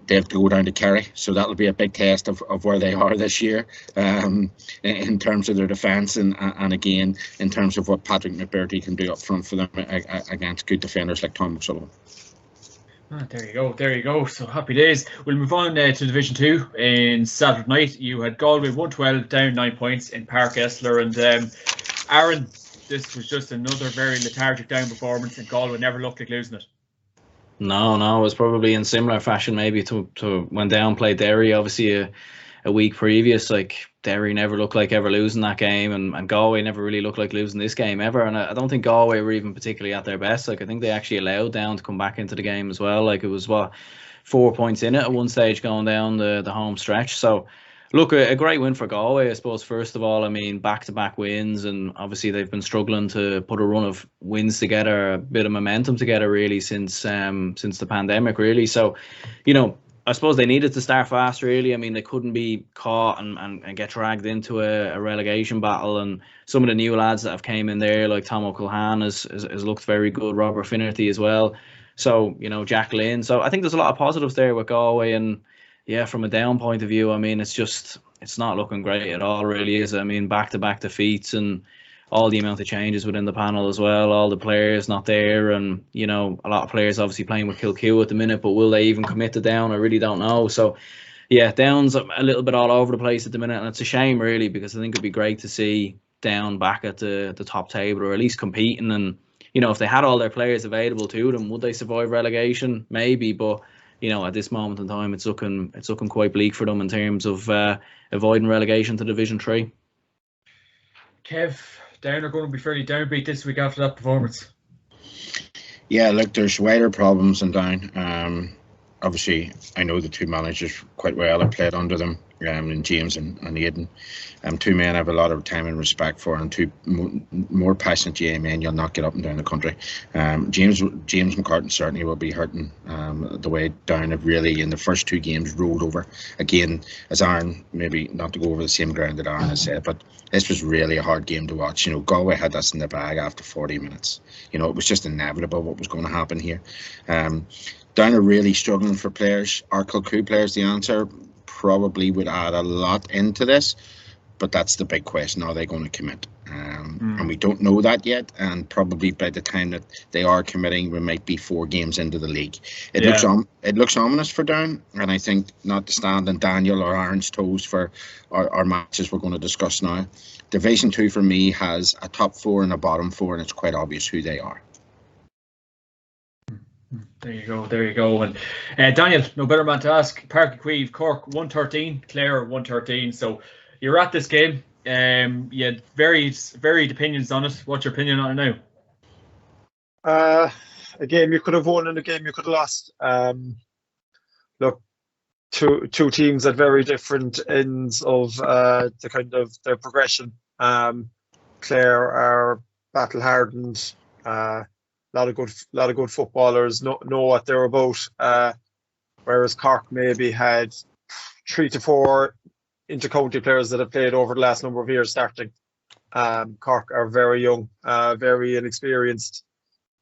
they have to go down to Kerry, so that'll be a big test of where they are this year in terms of their defence and again in terms of what Patrick McBurty can do up front for them against good defenders like Tom O'Sullivan. There you go. So happy days. We'll move on to Division 2. In Saturday night, you had Galway 112 down 9 points in Park Esler, and Aaron, this was just another very lethargic down performance, and Galway never looked like losing it. No, it was probably in similar fashion maybe to when Down played Derry, obviously a week previous. Like, Derry never looked like ever losing that game, and Galway never really looked like losing this game ever. And I don't think Galway were even particularly at their best. Like, I think they actually allowed Down to come back into the game as well. Like, it was 4 points in it at one stage going down the home stretch. So look, a great win for Galway, I suppose. First of all, I mean, back-to-back wins, and obviously they've been struggling to put a run of wins together, a bit of momentum together, really, since the pandemic, really. So, I suppose they needed to start fast, really. I mean, they couldn't be caught and get dragged into a relegation battle. And some of the new lads that have came in there, like Tom O'Culhan, has looked very good. Robert Finnerty as well. So, Jack Lynn. So I think there's a lot of positives there with Galway. And yeah, from a Down point of view, I mean, it's not looking great at all, really, is it? I mean, back-to-back defeats and all the amount of changes within the panel as well, all the players not there, and, a lot of players obviously playing with Kilcoo at the minute, but will they even commit to Down? I really don't know. So, yeah, Down's a little bit all over the place at the minute, and it's a shame, really, because I think it'd be great to see Down back at the top table, or at least competing. And, if they had all their players available to them, would they survive relegation? Maybe, but at this moment in time, it's looking quite bleak for them in terms of avoiding relegation to Division 3. Kev, Down are going to be fairly downbeat this week after that performance. Yeah, look, there's wider problems in Down. Obviously, I know the two managers quite well. I played under them, and James and Aidan. Two men I have a lot of time and respect for, and two more passionate GAA men you'll not get up and down the country. James McCartan certainly will be hurting the way Down have really, in the first two games, rolled over. Again, as Aaron, maybe not to go over the same ground that Aaron has said, but this was really a hard game to watch. Galway had us in the bag after 40 minutes. It was just inevitable what was going to happen here. Down are really struggling for players. Are Kilcoo players the answer? Probably would add a lot into this, but that's the big question. Are they going to commit? And we don't know that yet, and probably by the time that they are committing, we might be 4 games into the league. It looks ominous for Down, and I think not to stand on Daniel or Aaron's toes for our matches we're going to discuss now. Division 2 for me has a top 4 and a bottom 4, and it's quite obvious who they are. There you go. And Daniel, no better man to ask. Páirc Uí Chaoimh, Cork 113, Clare 113. So you're at this game. You had varied opinions on it. What's your opinion on it now? A game you could have won and a game you could have lost. Look, two teams at very different ends of the kind of their progression. Clare are battle hardened. A lot of good footballers know what they're about, whereas Cork maybe had 3 to 4 inter-county players that have played over the last number of years starting. Cork are very young, very inexperienced.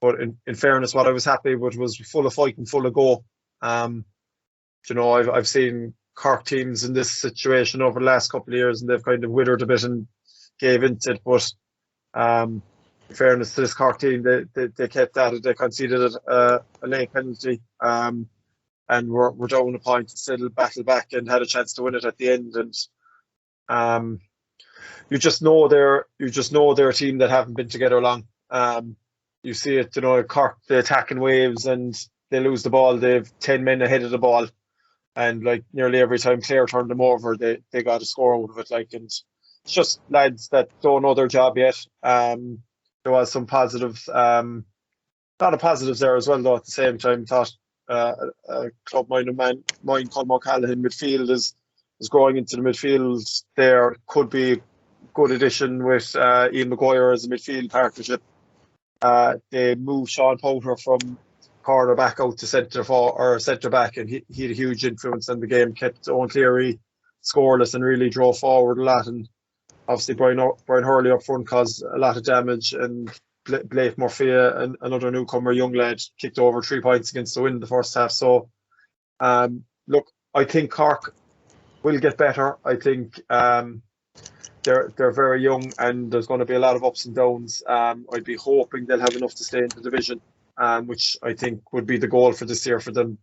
But in fairness, what I was happy with was full of fight and full of go. I've seen Cork teams in this situation over the last couple of years, and they've kind of withered a bit and gave into it. But in fairness to this Cork team, they kept at it. They conceded a late penalty, and were down a point and still battled back and had a chance to win it at the end. And you just know they're a team that haven't been together long. You see it, Cork, they attack in waves and they lose the ball. They've 10 men ahead of the ball, and like nearly every time Clare turned them over, they got a score out of it. And it's just lads that don't know their job yet. There was some positives, a lot of positives there as well, though. At the same time, thought a club-minded man, Colm O'Callaghan midfield is growing into the midfield. There could be a good addition with Ian Maguire as a midfield partnership. They moved Sean Powter from corner back out to centre back, and he had a huge influence in the game. Kept Owen Cleary scoreless and really drove forward a lot. And obviously Brian Hurley up front caused a lot of damage, and Blake Murphy, another newcomer, young lad, kicked over 3 points against the Wind in the first half. So, look, I think Cork will get better. I think they're very young, and there's going to be a lot of ups and downs. I'd be hoping they'll have enough to stay in the division, which I think would be the goal for this year for them.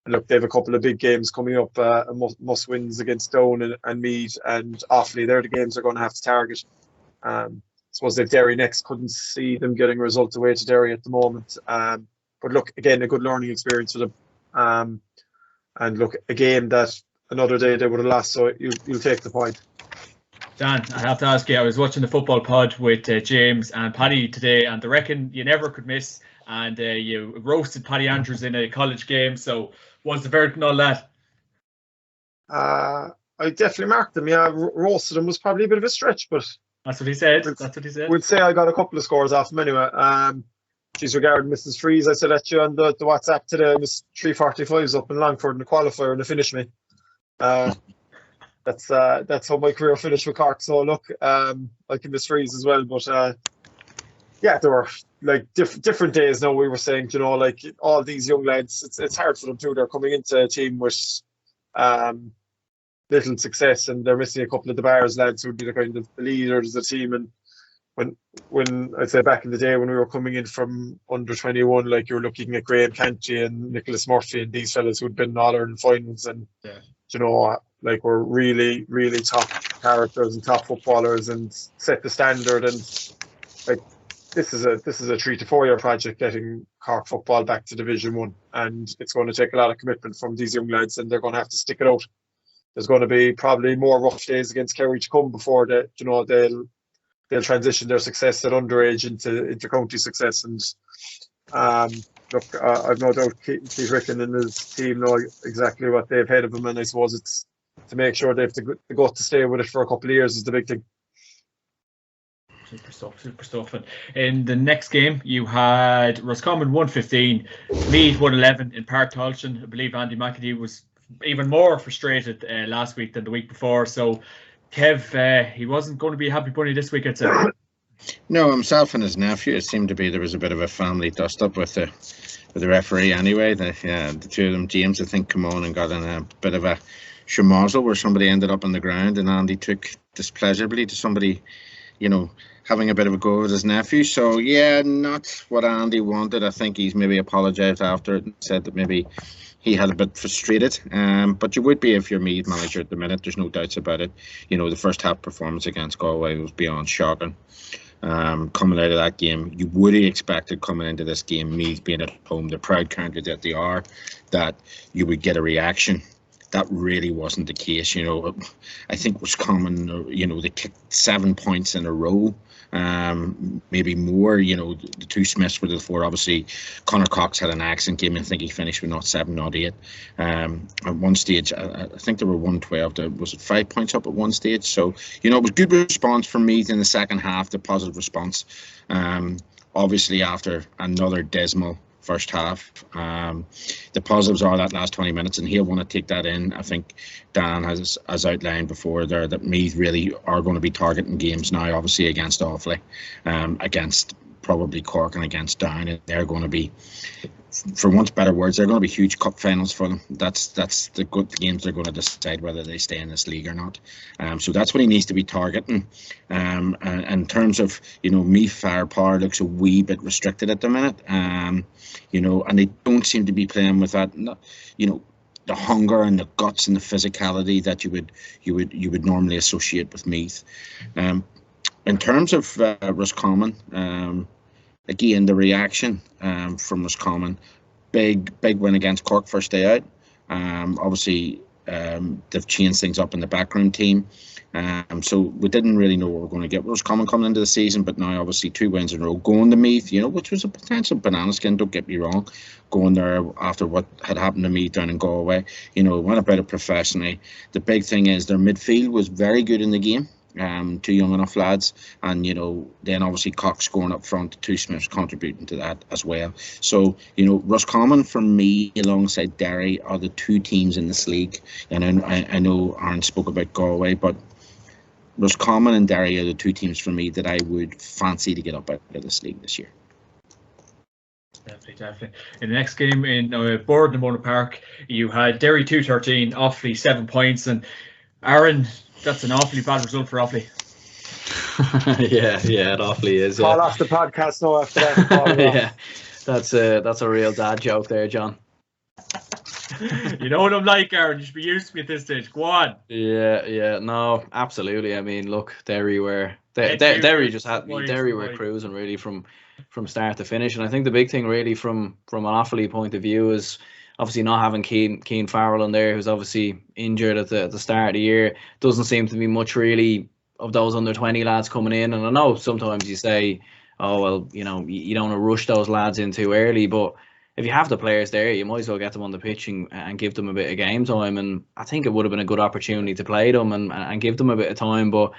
Look, they have a couple of big games coming up, must wins against Down and Meath and Offaly. They're the games they're going to have to target. I suppose if Derry next, couldn't see them getting results away to Derry at the moment. But look, again, a good learning experience for them. And look, a game that another day they would have lost, so you'll take the point. Dan, I have to ask you, I was watching the football pod with James and Paddy today, and I reckon you never could miss, and you roasted Paddy Andrews in a college game. So what's the verdict and all that? I definitely marked them. Yeah, roasted him was probably a bit of a stretch, but that's what he said. We'd say I got a couple of scores off him anyway. She's regarding Mrs. Freeze. I said at you on the WhatsApp today, Miss 345's up in Longford in the qualifier and they finished me. That's how my career finished with Cork. So look, I can Miss Freeze as well, but yeah, there were like different days. Now we were saying, like all these young lads, it's hard for them too. They're coming into a team with little success, and they're missing a couple of the bars lads who would be the kind of the leaders of the team. And when I'd say back in the day when we were coming in from under 21, like you were looking at Graham Canty and Nicholas Murphy and these fellas who'd been in All-Ireland finals, and like we're really, really top characters and top footballers and set the standard. And like this is a 3 to 4 year project getting Cork football back to Division 1, and it's going to take a lot of commitment from these young lads, and they're going to have to stick it out. There's going to be probably more rough days against Kerry to come before they'll transition their success at underage into county success. And look, I've no doubt Keith Ricken and his team know exactly what they've ahead of them, and I suppose it's to make sure they have to go to stay with it for a couple of years is the big thing. Super stuff. And in the next game, you had Roscommon 115, Meath 111 in Park Tolchin. I believe Andy McAdee was even more frustrated last week than the week before. So, Kev, he wasn't going to be a happy bunny this week, I'd say. No, himself and his nephew, it seemed to be there was a bit of a family dust-up with the referee anyway. The two of them, James, I think, come on and got in a bit of a schmozzle where somebody ended up on the ground, and Andy took displeasurably to somebody, having a bit of a go with his nephew. So, yeah, not what Andy wanted. I think he's maybe apologised after it and said that maybe he had a bit frustrated, but you would be if you're Meath manager at the minute. There's no doubts about it. The first half performance against Galway was beyond shocking. Coming out of that game, you would have expected coming into this game, Meath being at home, the proud county that they are, that you would get a reaction. That really wasn't the case. I think it was common. They kicked 7 points in a row. Maybe more. The two Smiths were the four. Obviously, Conor Cox had an excellent game. I think he finished with 7, 8. At one stage, I think there were 112. Was it 5 points up at one stage? So it was good response from Meath in the second half. The positive response. Obviously, after another dismal first half. The positives are that last 20 minutes, and he'll want to take that in. I think Dan has outlined before there that Meath really are going to be targeting games now, obviously against Offaly, against probably Cork and against Down, and they're going to be, for want of better words, they're going to be huge cup finals for them. That's the good games they're going to decide whether they stay in this league or not. So that's what he needs to be targeting. And in terms of, Meath firepower looks a wee bit restricted at the minute. And they don't seem to be playing with that, the hunger and the guts and the physicality that you would normally associate with Meath. In terms of Roscommon, again, the reaction from Roscommon, big win against Cork first day out. Obviously, they've changed things up in the backroom team. So we didn't really know what we were going to get with Roscommon coming into the season, but now obviously 2 wins in a row. Going to Meath, which was a potential banana skin, don't get me wrong. Going there after what had happened to Meath down in Galway, went about it professionally. The big thing is their midfield was very good in the game. 2 young enough lads, and then obviously Cox scoring up front, 2 Smiths contributing to that as well. So Roscommon for me alongside Derry are the 2 teams in this league, and I know Aaron spoke about Galway, but Roscommon and Derry are the 2 teams for me that I would fancy to get up out of this league this year. Definitely. In the next game in Borden and Mona Park, you had Derry 2-13, Offaly 7 points, and Aaron, that's an awfully bad result for Offaly. yeah, it awfully is. Call off the podcast now after that. Yeah, that's a real dad joke there, John. You know what I'm like, Aaron. You should be used to me at this stage. Go on. Yeah, no, absolutely. I mean, look, Derry were cruising really from start to finish, and I think the big thing really from an Offaly point of view is obviously not having Keane Farrell in there, who's obviously injured at the start of the year. Doesn't seem to be much really of those under 20 lads coming in. And I know sometimes you say, oh, well, you don't want to rush those lads in too early. But if you have the players there, you might as well get them on the pitch and give them a bit of game time. And I think it would have been a good opportunity to play them and give them a bit of time. But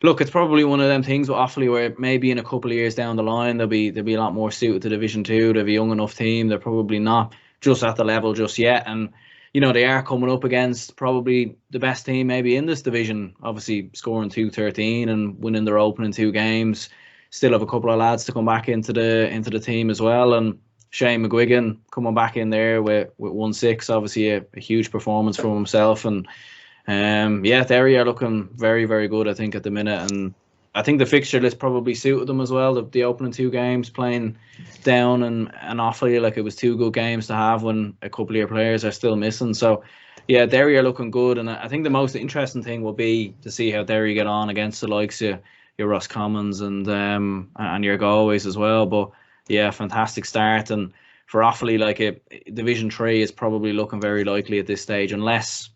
look, it's probably one of them things with Offaly where maybe in a couple of years down the line, they'll be a lot more suited to Division 2. They'll be a young enough team. They're probably not just at the level just yet, and they are coming up against probably the best team maybe in this division, obviously scoring 2-13 and winning their opening 2 games. Still have a couple of lads to come back into the team as well, and Shane McGuigan coming back in there with 1-6, obviously a huge performance from himself. And Derry are looking very, very good, I think, at the minute, and I think the fixture list probably suited them as well. The opening 2 games playing down and Offaly, like, it was 2 good games to have when a couple of your players are still missing. So, yeah, Derry are looking good, and I think the most interesting thing will be to see how Derry get on against the likes of your Roscommons and your Galways as well. But yeah, fantastic start, and for Offaly, like, Division 3 is probably looking very likely at this stage, unless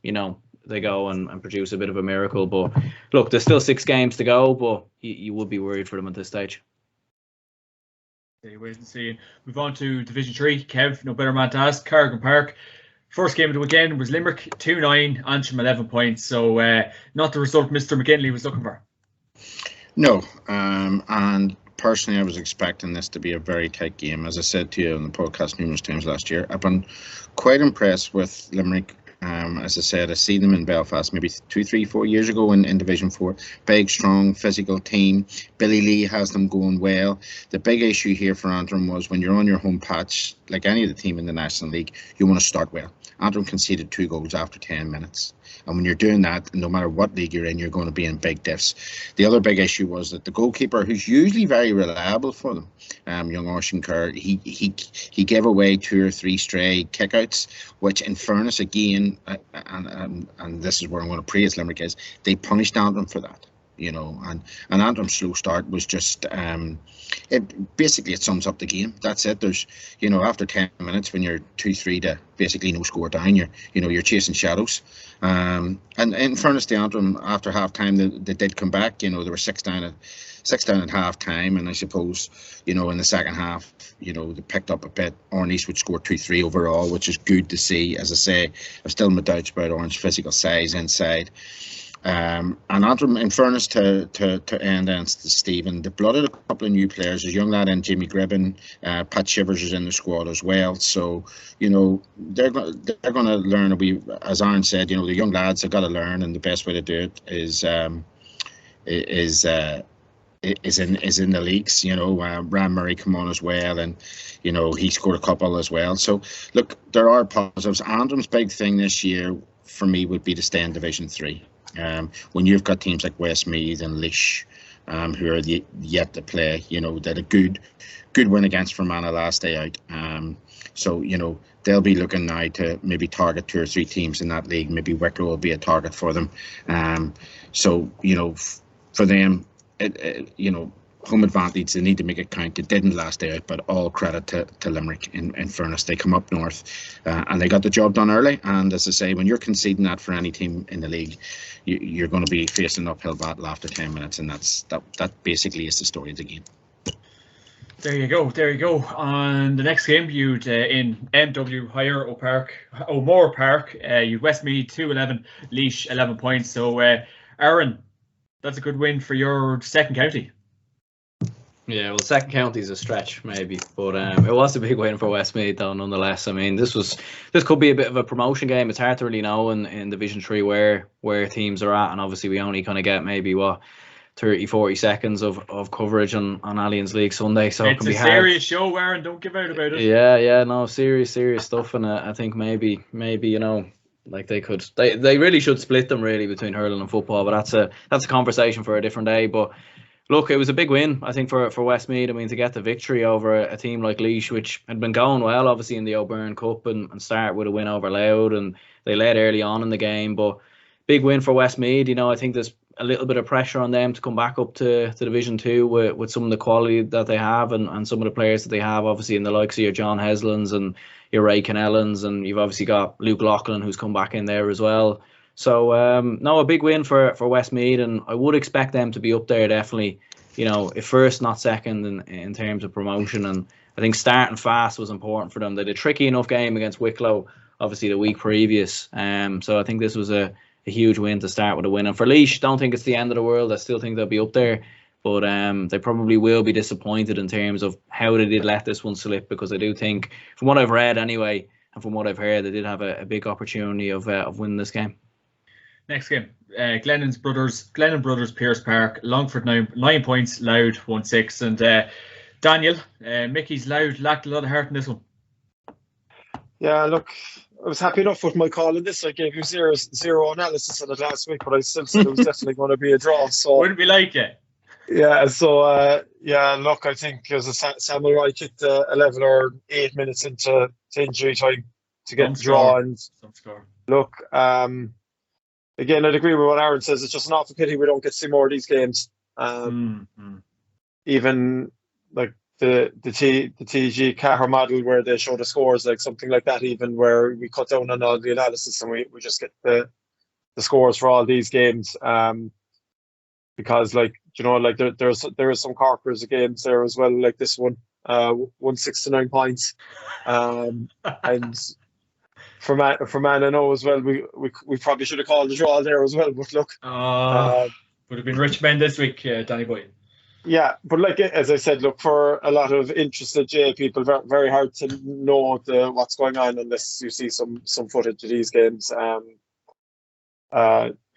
they go and produce a bit of a miracle. But look, there's still 6 games to go, but you would be worried for them at this stage. Wait and see. Move on to Division 3. Kev, no better man to ask. Carrigan Park. First game of the weekend was Limerick 2-9, Antrim 11 points. So not the result Mr. McGinley was looking for. No, and personally I was expecting this to be a very tight game. As I said to you on the podcast numerous times last year, I've been quite impressed with Limerick. As I said, I seen them in Belfast maybe 2, 3, 4 years ago in Division 4. Big, strong, physical team. Billy Lee has them going well. The big issue here for Antrim was when you're on your home patch, like any of the team in the National League, you want to start well. Antrim conceded 2 goals after 10 minutes. And when you're doing that, no matter what league you're in, you're going to be in big diffs. The other big issue was that the goalkeeper, who's usually very reliable for them, young Oisin Kerr, he gave away 2 or 3 stray kickouts, which in fairness, again, and this is where I'm going to praise Limerick, is they punished Antrim for that. And Antrim's slow start was just, it sums up the game. That's it. There's, after 10 minutes when you're 2-3 to basically no score down, you're chasing shadows. And in fairness to Antrim, after half time, they did come back. They were 6 down at half time, and I suppose, in the second half, they picked up a bit. Oran Eastwood scored 2-3 overall, which is good to see. As I say, I've still my doubts about Oran's physical size inside. And Antrim, in fairness to Enda and Stephen, they blooded a couple of new players. There's a young lad in Jimmy Gribbon, Pat Shivers is in the squad as well. So, you know, they're going to learn. As Aaron said, you know, the young lads have got to learn, and the best way to do it is in the leagues. You know, Ram Murray come on as well, and you know he scored a couple as well. So look, there are positives. Antrim's big thing this year for me would be to stay in Division 3. When you've got teams like Westmeath and Laois, who are yet to play, you know, they had a good win against Fermanagh last day out. So, you know, they'll be looking now to maybe target 2 or 3 teams in that league. Maybe Wicklow will be a target for them. So, you know, for them, you know, home advantage, they need to make it count. They didn't last day out, but all credit to Limerick. In fairness, they come up north and they got the job done early. And as I say, when you're conceding that for any team in the league, you're going to be facing an uphill battle after 10 minutes, and that basically is the story of the game. There you go. On the next game, you'd in MW O'More Park, you Westmeath 2-11, Laois 11 points. So, Aaron, that's a good win for your second county. Yeah, well, second county is a stretch maybe, but it was a big win for Westmeath though, nonetheless. I mean, this could be a bit of a promotion game. It's hard to really know in Division 3 where teams are at, and obviously we only kind of get maybe 30-40 seconds of coverage on Allianz League Sunday, so it can be hard. It's a serious show, Aaron. Don't give out about it. Yeah, no, serious stuff, and I think maybe you know, like they really should split them really between hurling and football, but that's a conversation for a different day. But look, it was a big win, I think, for Westmeath. I mean, to get the victory over a team like Laois, which had been going well, obviously, in the O'Byrne Cup, and start with a win over Louth, and they led early on in the game. But big win for Westmeath. You know, I think there's a little bit of pressure on them to come back up to Division 2 with some of the quality that they have and some of the players that they have, obviously, in the likes of your John Heslins and your Ray Canellans, and you've obviously got Luke Loughlin, who's come back in there as well. So, no, a big win for Westmeath, and I would expect them to be up there definitely, you know, if first, not second in terms of promotion. And I think starting fast was important for them. They had a tricky enough game against Wicklow, obviously, the week previous. So I think this was a huge win to start with a win. And for Laois, don't think it's the end of the world. I still think they'll be up there, but they probably will be disappointed in terms of how they did let this one slip, because I do think, from what I've read anyway, and from what I've heard, they did have a big opportunity of winning this game. Next game, Glennon Brothers Pierce Park, Longford 9 points, Louth 1-6, and Daniel, Mickey's Louth lacked a lot of heart in this one. Yeah, look, I was happy enough with my call in this. I gave you zero analysis on it last week, but I still said it was definitely going to be a draw. So wouldn't be like it. Yeah, so look, I think as Samuel Wright kicked 11 or 8 minutes into injury time to get the draw, and look, again, I'd agree with what Aaron says. It's just an awful pity we don't get to see more of these games. Even like the TG Cahir model, where they show the scores, like something like that, even where we cut down on all the analysis and we just get the scores for all these games. Because, like, you know, like there is some corkers of games there as well, like this one, 169 points, and for man, I know as well, we probably should have called the draw there as well, but look, would have been rich men this week, Danny Boy. Yeah, but like, as I said, look, for a lot of interested GAA people, very hard to know what's going on unless you see some footage of these games. And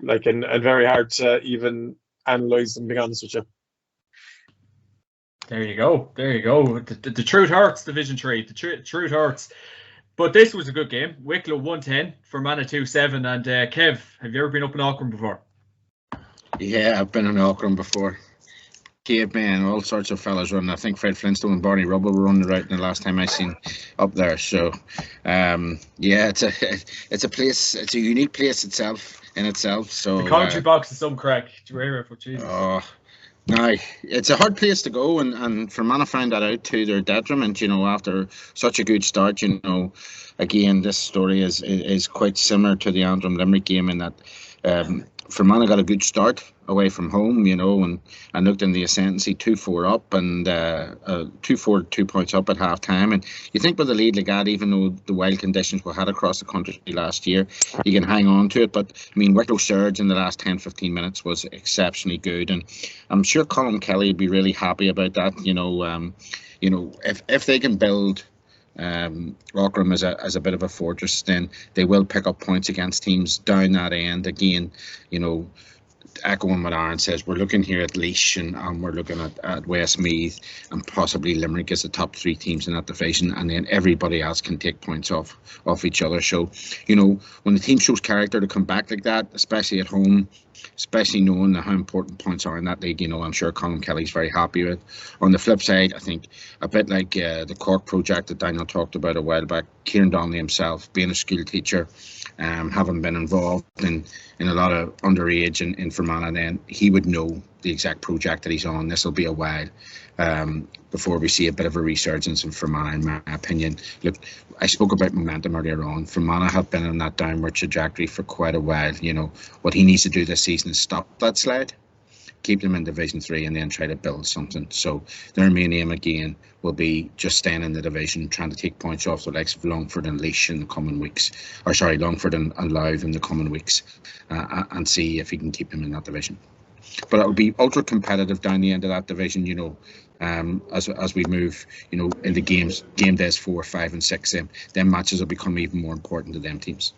very hard to even analyse them, to be honest with you. There you go. The truth hurts, Division 3. The truth hurts. But this was a good game. Wicklow 110, Fermanagh 2-7. And Kev, have you ever been up in Auckland before? Yeah, I've been in Auckland before. Caveman, all sorts of fellas running. I think Fred Flintstone and Barney Rubble were running right in the last time I seen up there. So, yeah, it's a place. It's a unique place in itself. So the commentary box is some crack. Do you hear it? Jesus. Oh, no, it's a hard place to go, and Fermanagh found that out to their detriment. You know, after such a good start, you know, again, this story is quite similar to the Antrim Limerick game in that. Fermanagh got a good start away from home, you know, and looked in the ascendancy 2-4 up and 2-4, 2 points up at half time. And you think with a lead like that, even though the wild conditions we had across the country last year, you can hang on to it. But I mean, Wicklow surge in the last 10-15 minutes was exceptionally good, and I'm sure Colin Kelly would be really happy about that. You know, if they can build Rockham as a bit of a fortress, then they will pick up points against teams down that end. Again, you know, echoing what Aaron says, we're looking here at Laois and we're looking at Westmeath and possibly Limerick as the top 3 teams in that division, and then everybody else can take points off each other. So, you know, when the team shows character to come back like that, especially at home, especially knowing how important points are in that league, you know, I'm sure Colin Kelly's very happy with. On the flip side, I think a bit like the Cork project that Daniel talked about a while back, Kieran Donnelly himself, being a school teacher, having been involved in a lot of underage in Fermanagh, then he would know the exact project that he's on. This will be a while before we see a bit of a resurgence in Fermanagh, in my opinion. Look, I spoke about momentum earlier on. Fermanagh have been on that downward trajectory for quite a while. You know, what he needs to do this season is stop that slide, keep them in Division 3 and then try to build something. So their main aim again will be just staying in the division, trying to take points off the likes of Longford and Laois in the coming weeks, or sorry, Longford and Louth in the coming weeks, and see if he can keep them in that division. But it will be ultra competitive down the end of that division, you know, as we move, you know, into game days 4, 5 and 6, them matches will become even more important to them teams.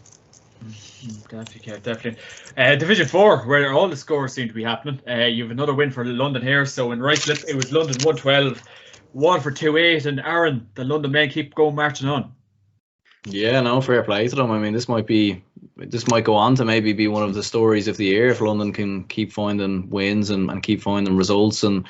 Definitely. Division 4, where all the scores seem to be happening. You have another win for London here. So in Ruislip, it was London 112, Waterford 2-8, and Aaron, the London men keep going marching on. Yeah, no, fair play to them. I mean, this might go on to maybe be one of the stories of the year if London can keep finding wins and keep finding results, and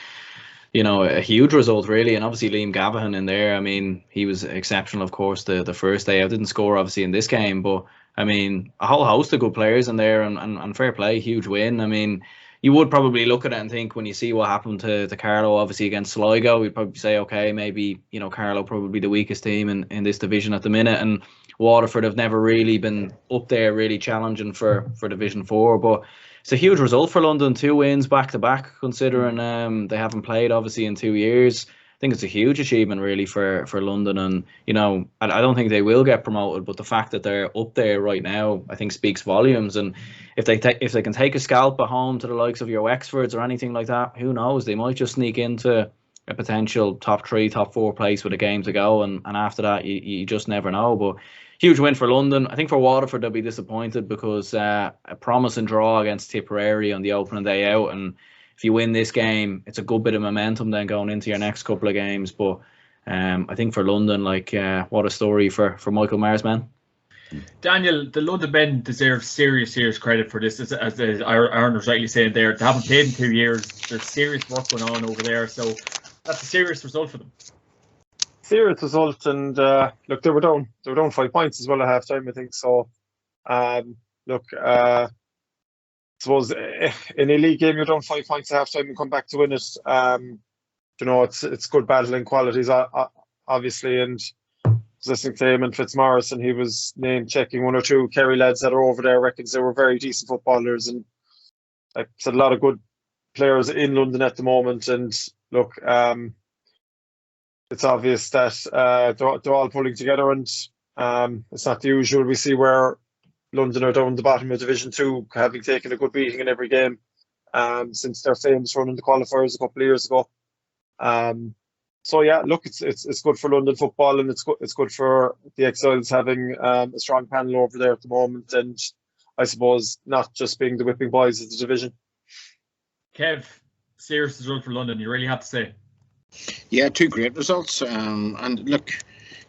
you know, a huge result really. And obviously Liam Gavahan in there, I mean, he was exceptional, of course, the first day out. Didn't score obviously in this game, but I mean, a whole host of good players in there, and fair play, huge win. I mean, you would probably look at it and think, when you see what happened to Carlow obviously against Sligo, we'd probably say, okay, maybe, you know, Carlow probably the weakest team in this division at the minute, and Waterford have never really been up there really challenging for Division 4. But it's a huge result for London, 2 wins back to back, considering they haven't played obviously in 2 years. I think it's a huge achievement really for London, and you know, I don't think they will get promoted, but the fact that they're up there right now, I think speaks volumes. And if they can take a scalp at home to the likes of your Wexfords or anything like that, who knows, they might just sneak into a potential top 3, top 4 place with a game to go, and after that you just never know. But huge win for London. I think for Waterford they'll be disappointed because a promising draw against Tipperary on the opening day out, and if you win this game, it's a good bit of momentum then going into your next couple of games. But I think for London, like, what a story for Michael Maher's men. Daniel, the London men deserve serious credit for this. As Aaron was rightly saying there, they haven't played in 2 years. There's serious work going on over there. So that's a serious result for them. Serious result, and look, they were down 5 points as well at half time, I think. So I suppose in a league game you're down 5 points at half time and come back to win it. You know, it's good battling qualities, obviously. And listening to him and Fitzmaurice, and he was name checking 1 or 2 Kerry lads that are over there, reckons they were very decent footballers, and like I said, a lot of good players in London at the moment. And look, it's obvious that they're all pulling together, and it's not the usual we see where London are down the bottom of Division 2, having taken a good beating in every game since their famous run in the qualifiers a couple of years ago. So yeah, look, it's good for London football, and it's good for the Exiles having a strong panel over there at the moment, and I suppose not just being the whipping boys of the division. Kev, serious result for London, you really have to say. Yeah, 2 great results. And look,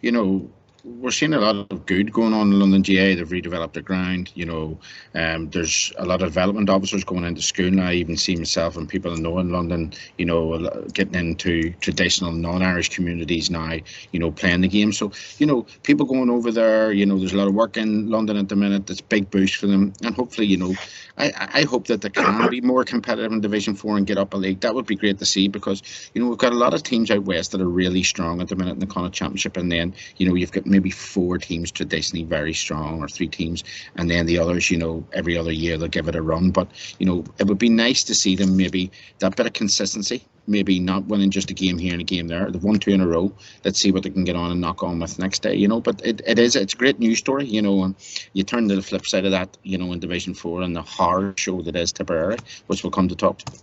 you know, we're seeing a lot of good going on in London GAA. They've redeveloped their ground. You know, there's a lot of development officers going into school now. I even see myself and people I know in London, you know, getting into traditional non-Irish communities now, you know, playing the game. So, you know, people going over there, you know, there's a lot of work in London at the minute. That's a big boost for them. And hopefully, you know, I hope that they can be more competitive in Division 4 and get up a league. That would be great to see, because, you know, we've got a lot of teams out west that are really strong at the minute in the Connacht Championship. And then, you know, you've got maybe 4 teams traditionally very strong, or 3 teams, and then the others, every other year they'll give it a run. But it would be nice to see them, maybe that bit of consistency, maybe not winning just a game here and a game there. They've won 2 in a row. Let's see what they can get on and knock on with next day. But it's a great news story. And you turn to the flip side of that, in Division 4, and the horror show that is Tipperary, which we'll come to talk to.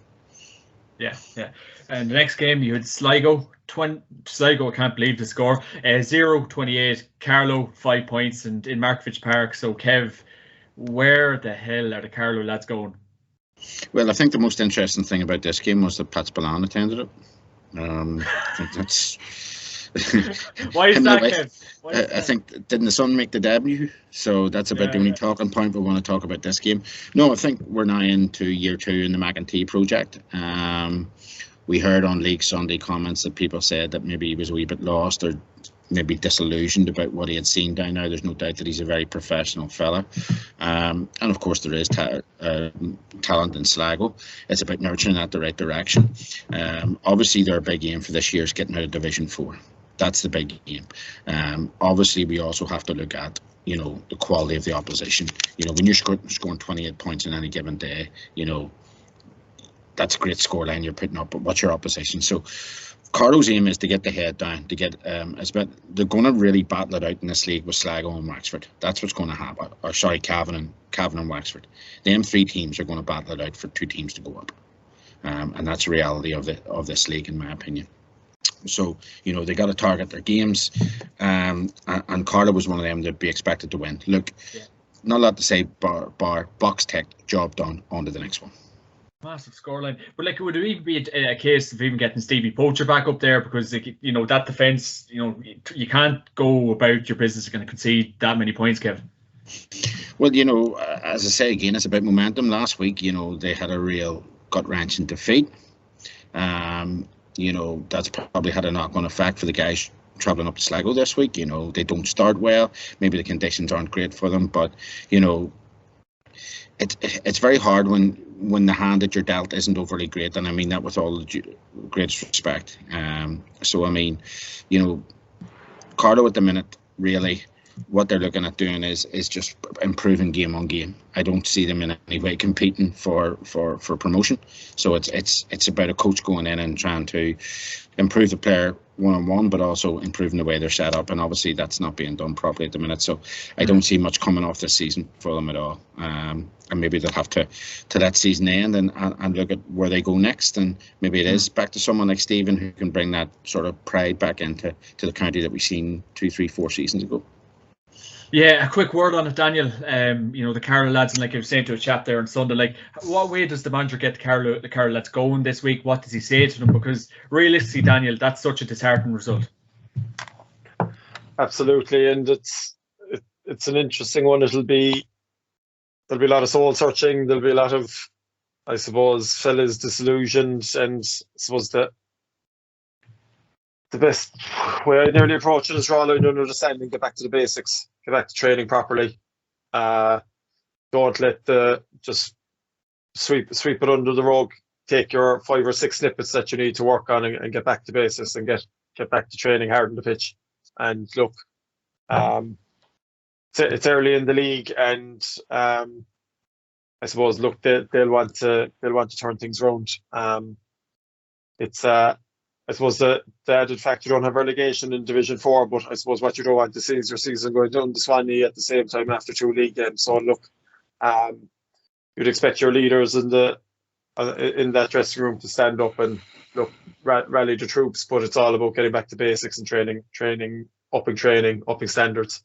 Yeah. And the next game, you had Sligo. Sligo, I can't believe the score. 0-28. Carlow 5 points, and in Markovich Park. So Kev, where the hell are the Carlow lads going? Well, I think the most interesting thing about this game was that Pat Spillane attended it. I think that's. Why is that, Kev? I think, didn't the Sun make the debut? So that's about the only talking point we want to talk about this game. No, I think we're now into year 2 in the McEntee project. We heard on League Sunday comments that people said that maybe he was a wee bit lost, or maybe disillusioned about what he had seen down there. There's no doubt that he's a very professional fella. And of course there is talent in Sligo. It's about nurturing that the right direction. Obviously their big aim for this year is getting out of Division 4. That's the big aim. Obviously we also have to look at the quality of the opposition. When you're scoring 28 points in any given day, that's a great scoreline you're putting up, but what's your opposition? So Carlow's aim is to get the head down, to get they're going to really battle it out in this league with Sligo and Wexford. That's what's going to happen. Or sorry, Cavan and Wexford. Them 3 teams are going to battle it out for 2 teams to go up, and that's the reality of this league, in my opinion. So they got to target their games, and Carlow was one of them that'd be expected to win. Look, not a lot to say, bar box tech, job done, on to the next one. Massive scoreline, but would it even be a case of even getting Stevie Poacher back up there, because that defence, you can't go about your business going to concede that many points, Kevin? Well, as I say again, it's about momentum. Last week, they had a real gut-wrenching defeat. That's probably had a knock-on effect for the guys travelling up to Sligo this week. They don't start well. Maybe the conditions aren't great for them, but it's very hard when the hand that you're dealt isn't overly great, and I mean that with all the greatest respect. So I mean, Carlow at the minute, really, what they're looking at doing is just improving game on game. I don't see them in any way competing for promotion. So it's about a coach going in and trying to improve the player one-on-one, but also improving the way they're set up, and obviously that's not being done properly at the minute. So I don't see much coming off this season for them at all, and maybe they'll have to let season end and look at where they go next, and maybe it is back to someone like Stephen who can bring that sort of pride back into the county that we've seen 2, 3, 4 seasons ago. Yeah, a quick word on it, Daniel. The Carlow lads, and like I was saying to a chap there on Sunday, what way does the manager get the Carlow lads going this week? What does he say to them? Because realistically, Daniel, that's such a disheartening result. Absolutely, and it's an interesting one. There'll be a lot of soul searching. There'll be a lot of, I suppose, fellas disillusioned, and I suppose that the best way I nearly approach it is draw a line under the sand and get back to the basics, get back to training properly. Don't let just sweep it under the rug. Take your 5 or 6 snippets that you need to work on and get back to basics, and get back to training hard on the pitch. And look, it's early in the league, and I suppose look they'll want to turn things around. It's I suppose the added fact you don't have relegation in Division 4, but I suppose what you don't want to see is your season going down to Swanee at the same time after 2 league games. So look, you'd expect your leaders in that dressing room to stand up and look, rally the troops, but it's all about getting back to basics and upping standards.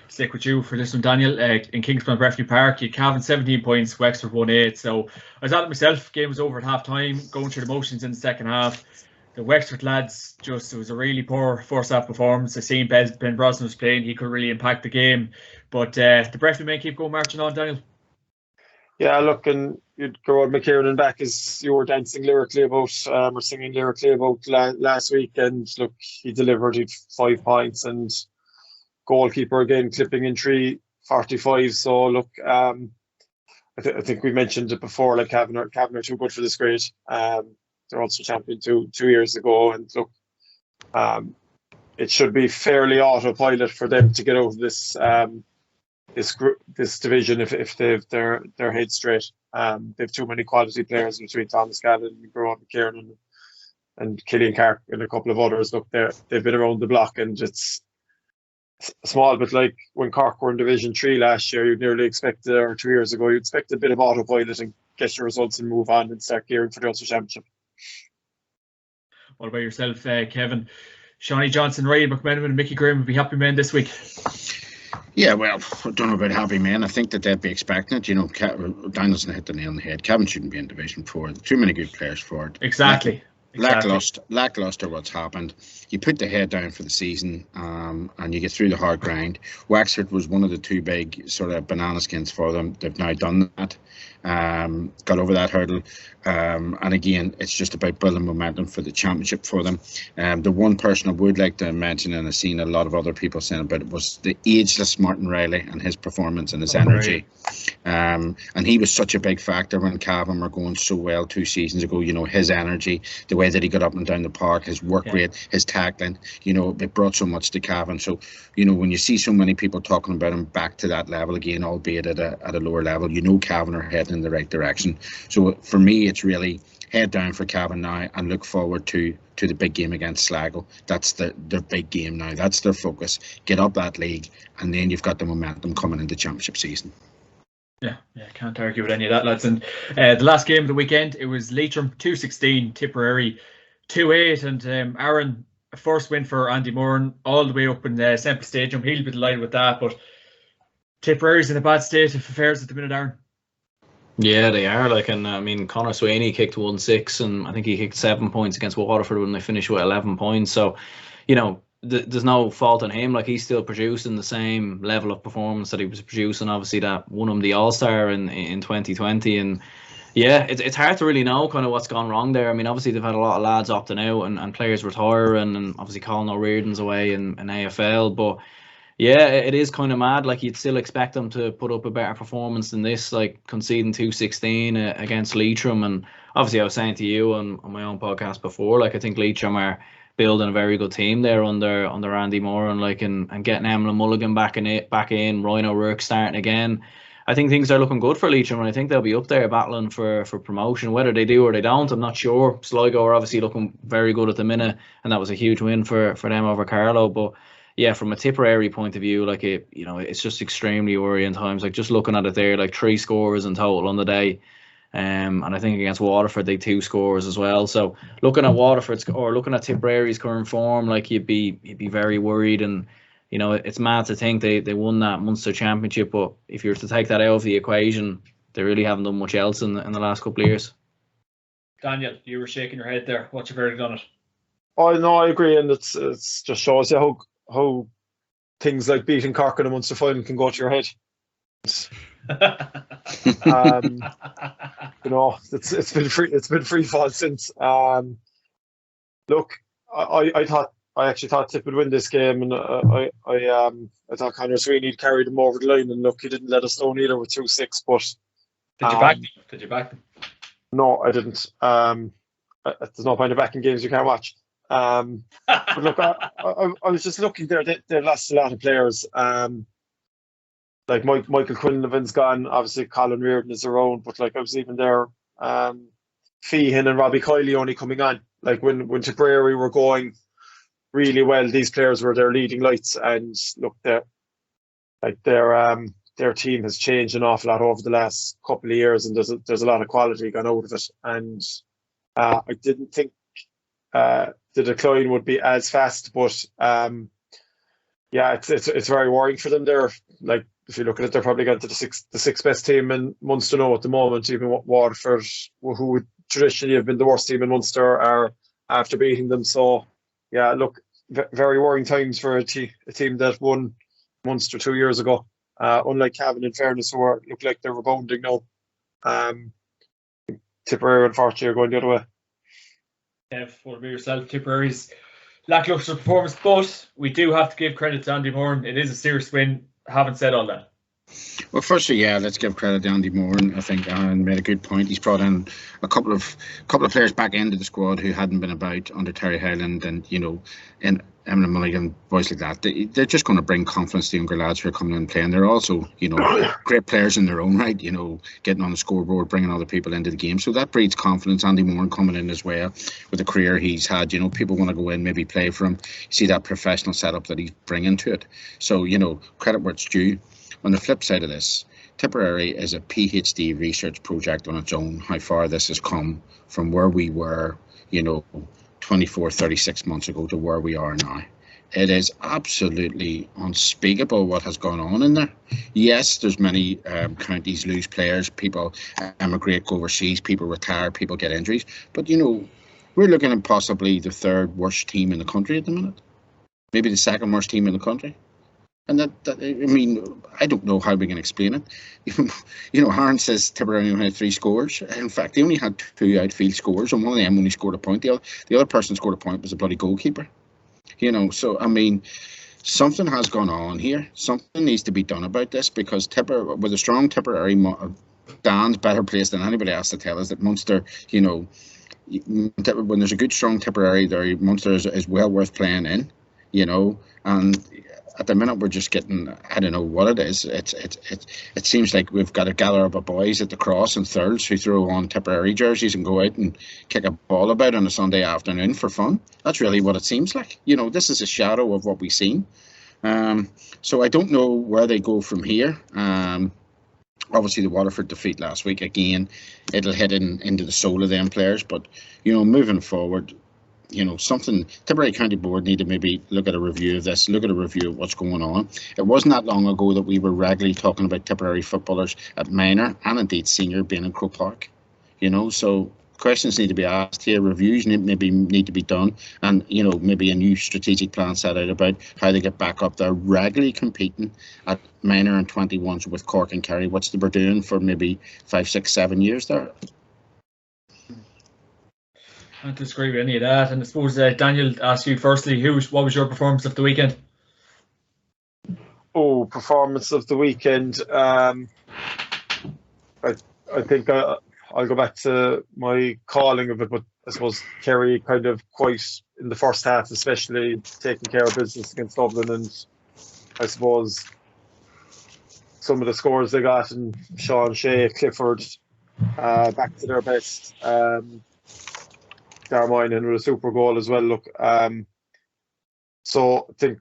Stick with you for listening, Daniel. In Kingspan Breffney Park, you had Cavan 17 points, Wexford 1-8. So I was at it myself. Game was over at half time, going through the motions in the second half. The Wexford lads, it was a really poor first half performance. I seen Ben Brosnan was playing, he could really impact the game. But the Breffney men keep going marching on, Daniel. Yeah, look, and you'd go on McKiernan back as you were dancing lyrically about, or singing lyrically about last week. And look, he delivered 5 points, and goalkeeper again clipping in 3:45. So look, I think we mentioned it before. Like Cavan are too good for this grade. They're also champion two years ago, and look, it should be fairly autopilot for them to get out of this this division if they've their head straight. They've too many quality players between Thomas Gallen, Grant McKiernan, and Killian Clark and a couple of others. Look, they've been around the block, and it's a small bit like when Cork were in Division 3 last year. You'd nearly expect, or 2 years ago, you'd expect a bit of autopilot and get your results and move on and start gearing for the Ulster Championship. What about yourself, Kevin? Shawnee Johnson, Ryan McMenamin, and Mickey Graham will be happy men this week. Yeah, well, I don't know about happy men. I think that they'd be expecting it. You know, Danielson hit the nail on the head. Cavan shouldn't be in Division 4. Too many good players for it. Exactly. Lackluster what's happened. You put the head down for the season, and you get through the hard grind. Wexford was one of the two big sort of banana skins for them. They've now done that, got over that hurdle, and again, it's just about building momentum for the championship for them. The one person I would like to mention, and I've seen a lot of other people saying about it, was the ageless Martin Riley and his performance and his energy. And he was such a big factor when Cavan were going so well 2 seasons ago. You know, his energy, the way that he got up and down the park, his work rate, his tackling, you know, it brought so much to Cavan. So, you know, when you see so many people talking about him back to that level again, albeit at a lower level, you know Cavan are heading in the right direction. So for me, it's really head down for Cavan now and look forward to the big game against Sligo. That's their big game now. That's their focus. Get up that league, and then you've got the momentum coming into championship season. Yeah, can't argue with any of that, lads. And the last game of the weekend, it was Leitrim 2-16, Tipperary 2-8, and Aaron, a first win for Andy Moran all the way up in the Semple Stadium. He'll be delighted with that, but Tipperary's in a bad state of affairs at the minute, Aaron. Yeah, they are. Like, and I mean, Conor Sweeney kicked 1-6, and I think he kicked 7 points against Waterford when they finished with 11 points. So, you know, there's no fault on him. Like, he's still producing the same level of performance that he was producing. Obviously, that won him the All-Star in 2020, and yeah, it's hard to really know kind of what's gone wrong there. I mean, obviously they've had a lot of lads opting out and players retiring, and obviously Colin O'Riordan's away in AFL, but yeah, it is kind of mad. Like, you'd still expect them to put up a better performance than this, like conceding 2-16 against Leitrim. And obviously, I was saying to you on my own podcast before, like, I think Leitrim are building a very good team there under Andy Moran, like, and getting Emlyn Mulligan back in, Ryan O'Rourke starting again. I think things are looking good for Leitrim, and I think they'll be up there battling for promotion. Whether they do or they don't, I'm not sure. Sligo are obviously looking very good at the minute, and that was a huge win for them over Carlow. But yeah, from a Tipperary point of view, like, it's just extremely worrying times. Like, just looking at it there, like 3 scores in total on the day. And I think against Waterford they 2 scores as well. So looking at Waterford's or looking at Tipperary's current form, like, you'd be very worried. And you know, it's mad to think they won that Munster Championship, but if you were to take that out of the equation, they really haven't done much else in the last couple of years. Daniel, you were shaking your head there. What's your verdict on it? Oh no, I agree, and it's just shows you how things like beating Cork in a Munster final can go to your head. You know, it's been free fall since. Look, I actually thought Tip would win this game, and I thought Conor Sweeney carried him over the line, and look, he didn't let us down either with 2-6. But did you back them? No, I didn't. There's no point in backing games you can't watch. But look, I was just looking there. They lost a lot of players. Like Michael Quinlivan's gone. Obviously, Colin Reardon is around, but like, I was even there. Feehan and Robbie Kiley only coming on. Like, when Tipperary were going really well, these players were their leading lights, and look, their team has changed an awful lot over the last couple of years, and there's a lot of quality gone out of it. And I didn't think the decline would be as fast, but yeah, it's very worrying for them. They're, like, if you look at it, they're probably got to the sixth best team in Munster now at the moment. Even Waterford, who would traditionally have been the worst team in Munster, are after beating them. So yeah, look, very worrying times for a team that won Munster 2 years ago. Unlike Cavan, in fairness, who look like they're rebounding now. Tipperary, unfortunately, are going the other way. Kev, what about yourself? Tipperary's lacklustre performance, but we do have to give credit to Andy Moran. It is a serious win. Haven't said all that. Well, firstly, yeah, let's give credit to Andy Moran. I think Aaron made a good point. He's brought in a couple of players back into the squad who hadn't been about under Terry Hyland, and you know, and Eminem Mulligan, boys like that, they're just going to bring confidence to younger lads who are coming in and playing. They're also, great players in their own right, getting on the scoreboard, bringing other people into the game. So that breeds confidence. Andy Moore coming in as well with the career he's had. People want to go in, maybe play for him. You see that professional setup that he's bringing to it. So, credit where it's due. On the flip side of this, Tipperary is a PhD research project on its own, how far this has come from where we were, 24, 36 months ago to where we are now. It is absolutely unspeakable what has gone on in there. Yes, there's many counties lose players, people emigrate, go overseas, people retire, people get injuries. But, we're looking at possibly the third worst team in the country at the minute. Maybe the second worst team in the country. And I don't know how we can explain it. Harn says Tipperary only had 3 scores. In fact, they only had 2 outfield scores, and one of them only scored a point. The other person scored a point was a bloody goalkeeper. So something has gone on here. Something needs to be done about this, because with a strong Tipperary, Dan's better placed than anybody else to tell us that Munster, when there's a good strong Tipperary there, Munster is well worth playing in, and at the minute we're just getting, I don't know what it is. It seems like we've got a gather up of boys at the Cross and Thurles who throw on Tipperary jerseys and go out and kick a ball about on a Sunday afternoon for fun. That's really what it seems like. This is a shadow of what we've seen. So I don't know where they go from here. Obviously the Waterford defeat last week, again, it'll hit into the soul of them players. But, moving forward, something Tipperary County Board need to maybe look at a review of this, look at a review of what's going on. It wasn't that long ago that we were regularly talking about Tipperary footballers at minor and indeed senior being in Croke Park. So questions need to be asked here, reviews need to be done, and maybe a new strategic plan set out about how they get back up there regularly competing at minor and 21s with Cork and Kerry, which they were doing for maybe 5, 6, 7 years there. I don't disagree with any of that. And I suppose, Daniel, ask you firstly, what was your performance of the weekend? Oh, performance of the weekend. I think I'll go back to my calling of it, but I suppose Kerry kind of quite in the first half, especially taking care of business against Dublin, and I suppose some of the scores they got, and Sean Shea, Clifford, back to their best. Darmoyne with a super goal as well. So I think,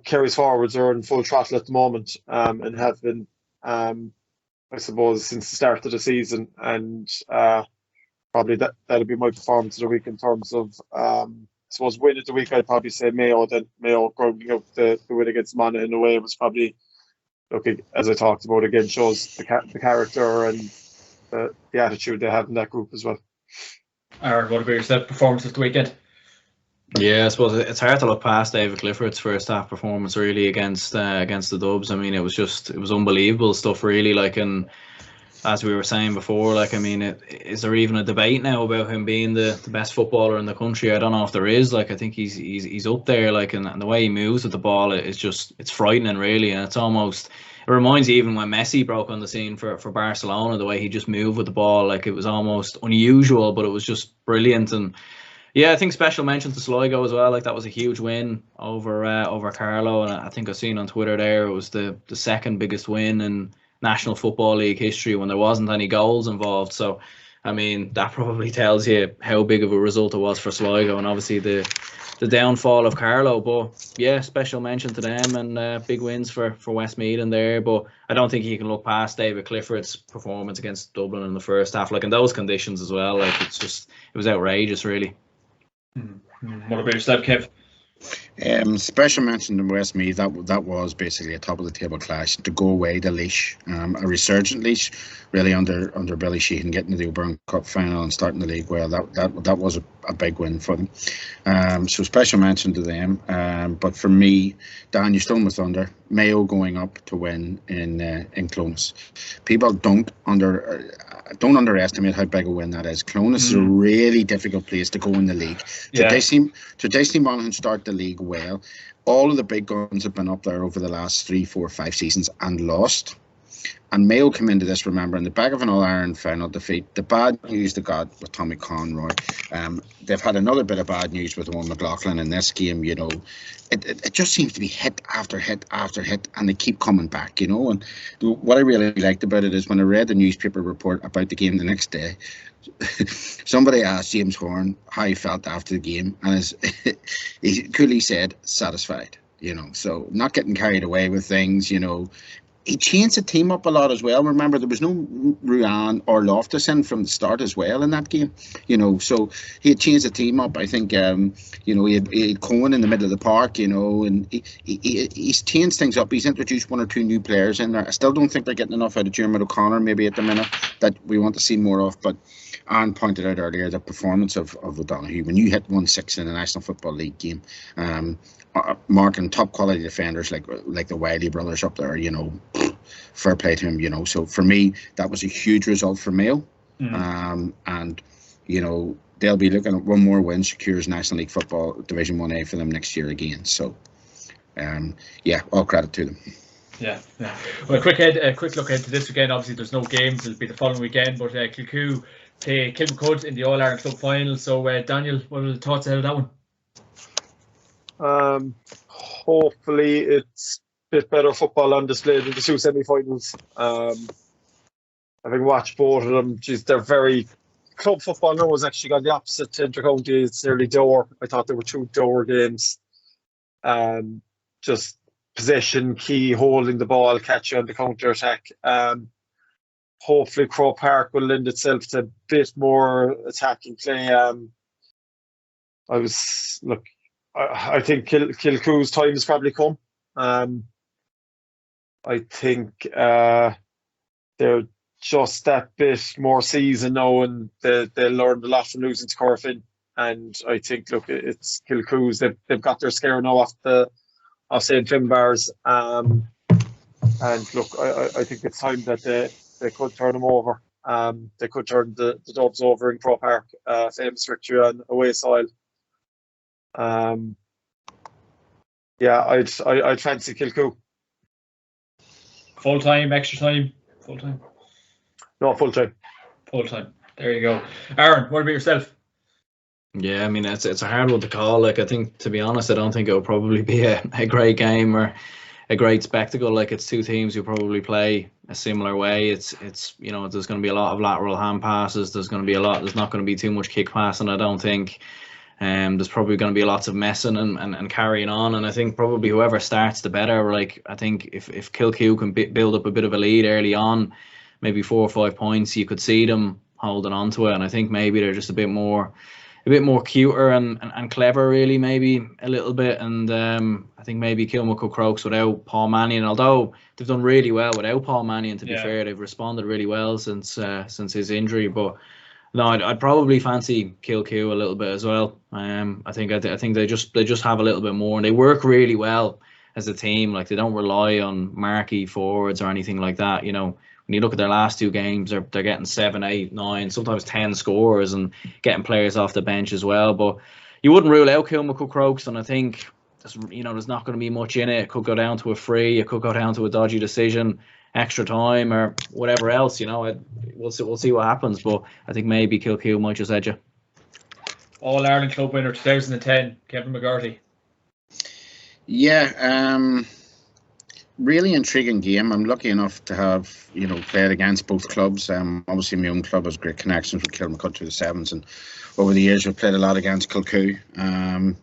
Kerry's forwards are in full throttle at the moment, and have been, I suppose, since the start of the season. And probably that'll be my performance of the week in terms of, I suppose, win of the week. I'd probably say Mayo. Then Mayo grounding up the win against Monaghan in a way was probably, as I talked about again, shows the character and the attitude they have in that group as well. Aaron, what about yourself, performance of the weekend? Yeah, I suppose it's hard to look past David Clifford's first half performance really against the Dubs. It was unbelievable stuff really. And as we were saying before, is there even a debate now about him being the best footballer in the country? I don't know if there is. I think he's up there. And the way he moves with the ball it's frightening really, and it's almost. It reminds you even when Messi broke on the scene for Barcelona, the way he just moved with the ball, it was almost unusual, but it was just brilliant. And yeah, I think special mention to Sligo as well. That was a huge win over Carlow, and I think I've seen on Twitter there it was the second biggest win in National Football League history when there wasn't any goals involved. So, that probably tells you how big of a result it was for Sligo, and obviously the downfall of Carlow. But yeah, special mention to them, and big wins for Westmeath in there. But I don't think you can look past David Clifford's performance against Dublin in the first half, in those conditions as well. It was outrageous really. What about yourself, Kev? Special mention to Westmeath, that was basically a top of the table clash to go away the Laois, a resurgent Laois really under Billy Sheehan, getting to the Oberon Cup final and starting the league well. That was a big win for them. So special mention to them. But for me, Dan, you stole my thunder. Mayo going up to win in Clones. People don't underestimate how big a win that is. Clones is a really difficult place to go in the league. Yeah. Traditionally, Monaghan start the league well. All of the big guns have been up there over the last 3, 4, 5 seasons and lost. And Mayo come into this, remember, in the back of an All-Ireland final defeat. The bad news they got with Tommy Conroy. They've had another bit of bad news with Owen McLaughlin in this game, you know. It just seems to be hit after hit after hit, and they keep coming back, you know. And what I really liked about it is when I read the newspaper report about the game the next day, somebody asked James Horn how he felt after the game, and he coolly said, satisfied, you know. So not getting carried away with things, you know. He changed the team up a lot as well. Remember, there was no Ruan or Loftus in from the start as well in that game, you know. So he had changed the team up. I think, you know, he had Cohen in the middle of the park, you know, and he's changed things up. He's introduced one or two new players in there. I still don't think they're getting enough out of Jeremy O'Connor maybe at the minute that we want to see more of. But Anne pointed out earlier the performance of O'Donoghue. When you hit 1-6 in a National Football League game, marking top quality defenders like the Wiley brothers up there, you know, fair play to him, you know. So for me, that was a huge result for Mayo. And, you know, they'll be looking at one more win secures National League Football Division 1A for them next year again. So, yeah, all credit to them. Yeah. Well, a quick look ahead to this weekend. Obviously, there's no games. It'll be the following weekend. But Kilcoo play Kilmacud in the All-Ireland Club final. So, Daniel, what are the thoughts ahead of that one? Hopefully it's a bit better football on display than the two semi-finals. Having watched both of them, they're very... Club football now has actually got the opposite to inter-county. It's nearly door. I thought there were two door games. Just possession, key, holding the ball, catch you on the counter-attack. Hopefully Croke Park will lend itself to a bit more attacking play. I think Kilcoo's time has probably come. I think they're just that bit more seasoned now, and they learned a lot from losing to Corfin. And I think, look, it's Kilcoo's. They've got their scare now off St. Finbarr's. And look, I think it's time that they could turn them over. They could turn the Dubs over in Croke Park, famous victory on away soil. Yeah, I'd fancy Kilcoo. Full time, extra time, full time. No, full time. Full time. There you go. Aaron, what about yourself? Yeah, I mean it's a hard one to call. Like, I think, to be honest, I don't think it will probably be a great game or a great spectacle. Like, it's two teams who probably play a similar way. It's you know, there's going to be a lot of lateral hand passes. There's not going to be too much kick passing, I don't think. There's probably going to be lots of messing and carrying on, and I think probably whoever starts the better. Like, I think if Kilcoo can build up a bit of a lead early on, maybe 4 or 5 points, you could see them holding on to it. And I think maybe they're just a bit more cuter and clever, really, maybe a little bit. And I think maybe Kilmacud Crokes without Paul Mannion, although they've done really well without Paul Mannion, to be fair, they've responded really well since his injury. But no, I'd probably fancy Kilcoo a little bit as well. I think they just have a little bit more, and they work really well as a team. Like, they don't rely on marquee forwards or anything like that. You know, when you look at their last 2 games, they're getting 7, 8, 9, sometimes 10 scores and getting players off the bench as well. But you wouldn't rule out Kilmacud Crokes, and I think there's not going to be much in it. It could go down to a free, it could go down to a dodgy decision, extra time, or whatever else. You know, we'll see what happens. But I think maybe Kilcoo might just edge it. All Ireland Club winner 2010, Kevin McGarty. Yeah, really intriguing game. I'm lucky enough to have, you know, played against both clubs. Obviously my own club has great connections with Kilmacud through the sevens, and over the years we've played a lot against Kilcoo. A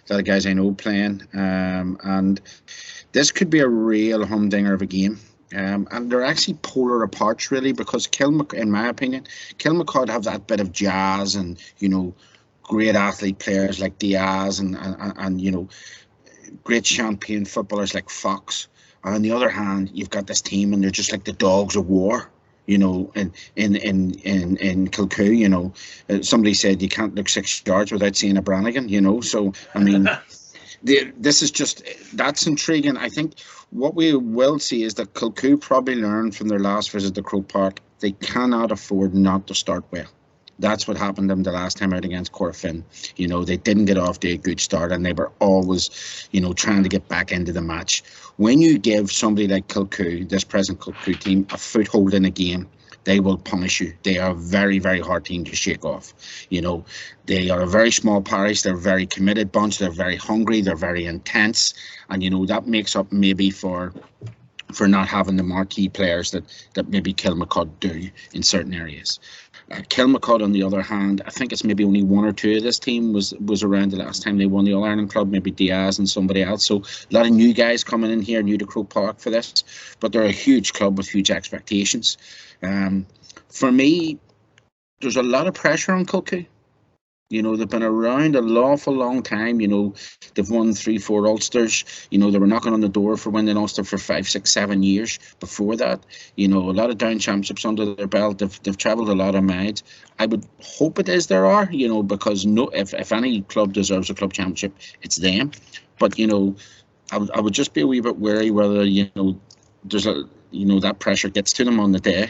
lot of guys I know playing, and this could be a real humdinger of a game. And they're actually polar apart, really, because in my opinion, Kilmacud have that bit of jazz and, you know, great athlete players like Diaz and you know, great champion footballers like Fox. And on the other hand, you've got this team, and they're just like the dogs of war, you know, in Kilcoo. You know, somebody said you can't look 6 yards without seeing a Brannigan, you know. So I mean, that's intriguing. I think what we will see is that Kilcoo probably learned from their last visit to Croke Park. They cannot afford not to start well. That's what happened to them the last time out against Corfin. You know, they didn't get off to a good start, and they were always, you know, trying to get back into the match. When you give somebody like Kilcoo, this present Kilcoo team, a foothold in a game, they will punish you. They are a very, very hard team to shake off. You know, they are a very small parish. They're a very committed bunch. They're very hungry. They're very intense. And, you know, that makes up maybe for not having the marquee players that maybe Kilmacud do in certain areas. Kilmacud, on the other hand, I think it's maybe only one or two of this team was around the last time they won the All-Ireland Club, maybe Diaz and somebody else. So a lot of new guys coming in here, new to Croke Park for this. But they're a huge club with huge expectations. For me, there's a lot of pressure on Kilcoo. You know, they've been around an awful long time. You know, they've won 3-4 Ulsters. You know, they were knocking on the door for winning Ulster for 5, 6, 7 years before that. You know, a lot of down championships under their belt. They've travelled a lot of miles. I would hope it is there are, you know, because if any club deserves a club championship, it's them. But, you know, I would just be a wee bit wary whether, you know, that pressure gets to them on the day.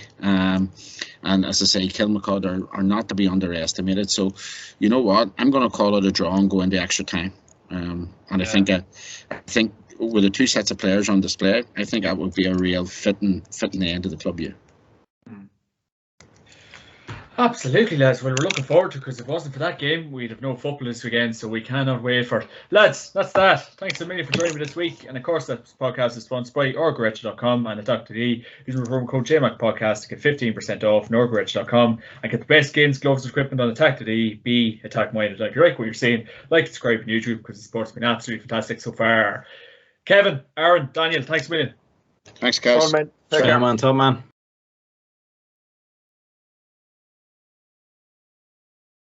And as I say, Kilmacud are not to be underestimated. So, you know what? I'm going to call it a draw and go into extra time. I think with the two sets of players on display, I think that would be a real fitting the end of the club year. Absolutely, lads. Well, we're looking forward to it, because if it wasn't for that game, we'd have no football this weekend, so we cannot wait for it. Lads, that's that. Thanks a million for joining me this week. And of course, that podcast is sponsored by Orgaretch.com and Atak.ie. Using the promo code JMAC Podcast to get 15% off on Orgaretch.com and get the best skins, gloves, and equipment on Atak.ie. Be attack minded. If you like what you're seeing, like, subscribe on YouTube, because the support's been absolutely fantastic so far. Kevin, Aaron, Daniel, thanks a million. Thanks, guys. Top man. Top man.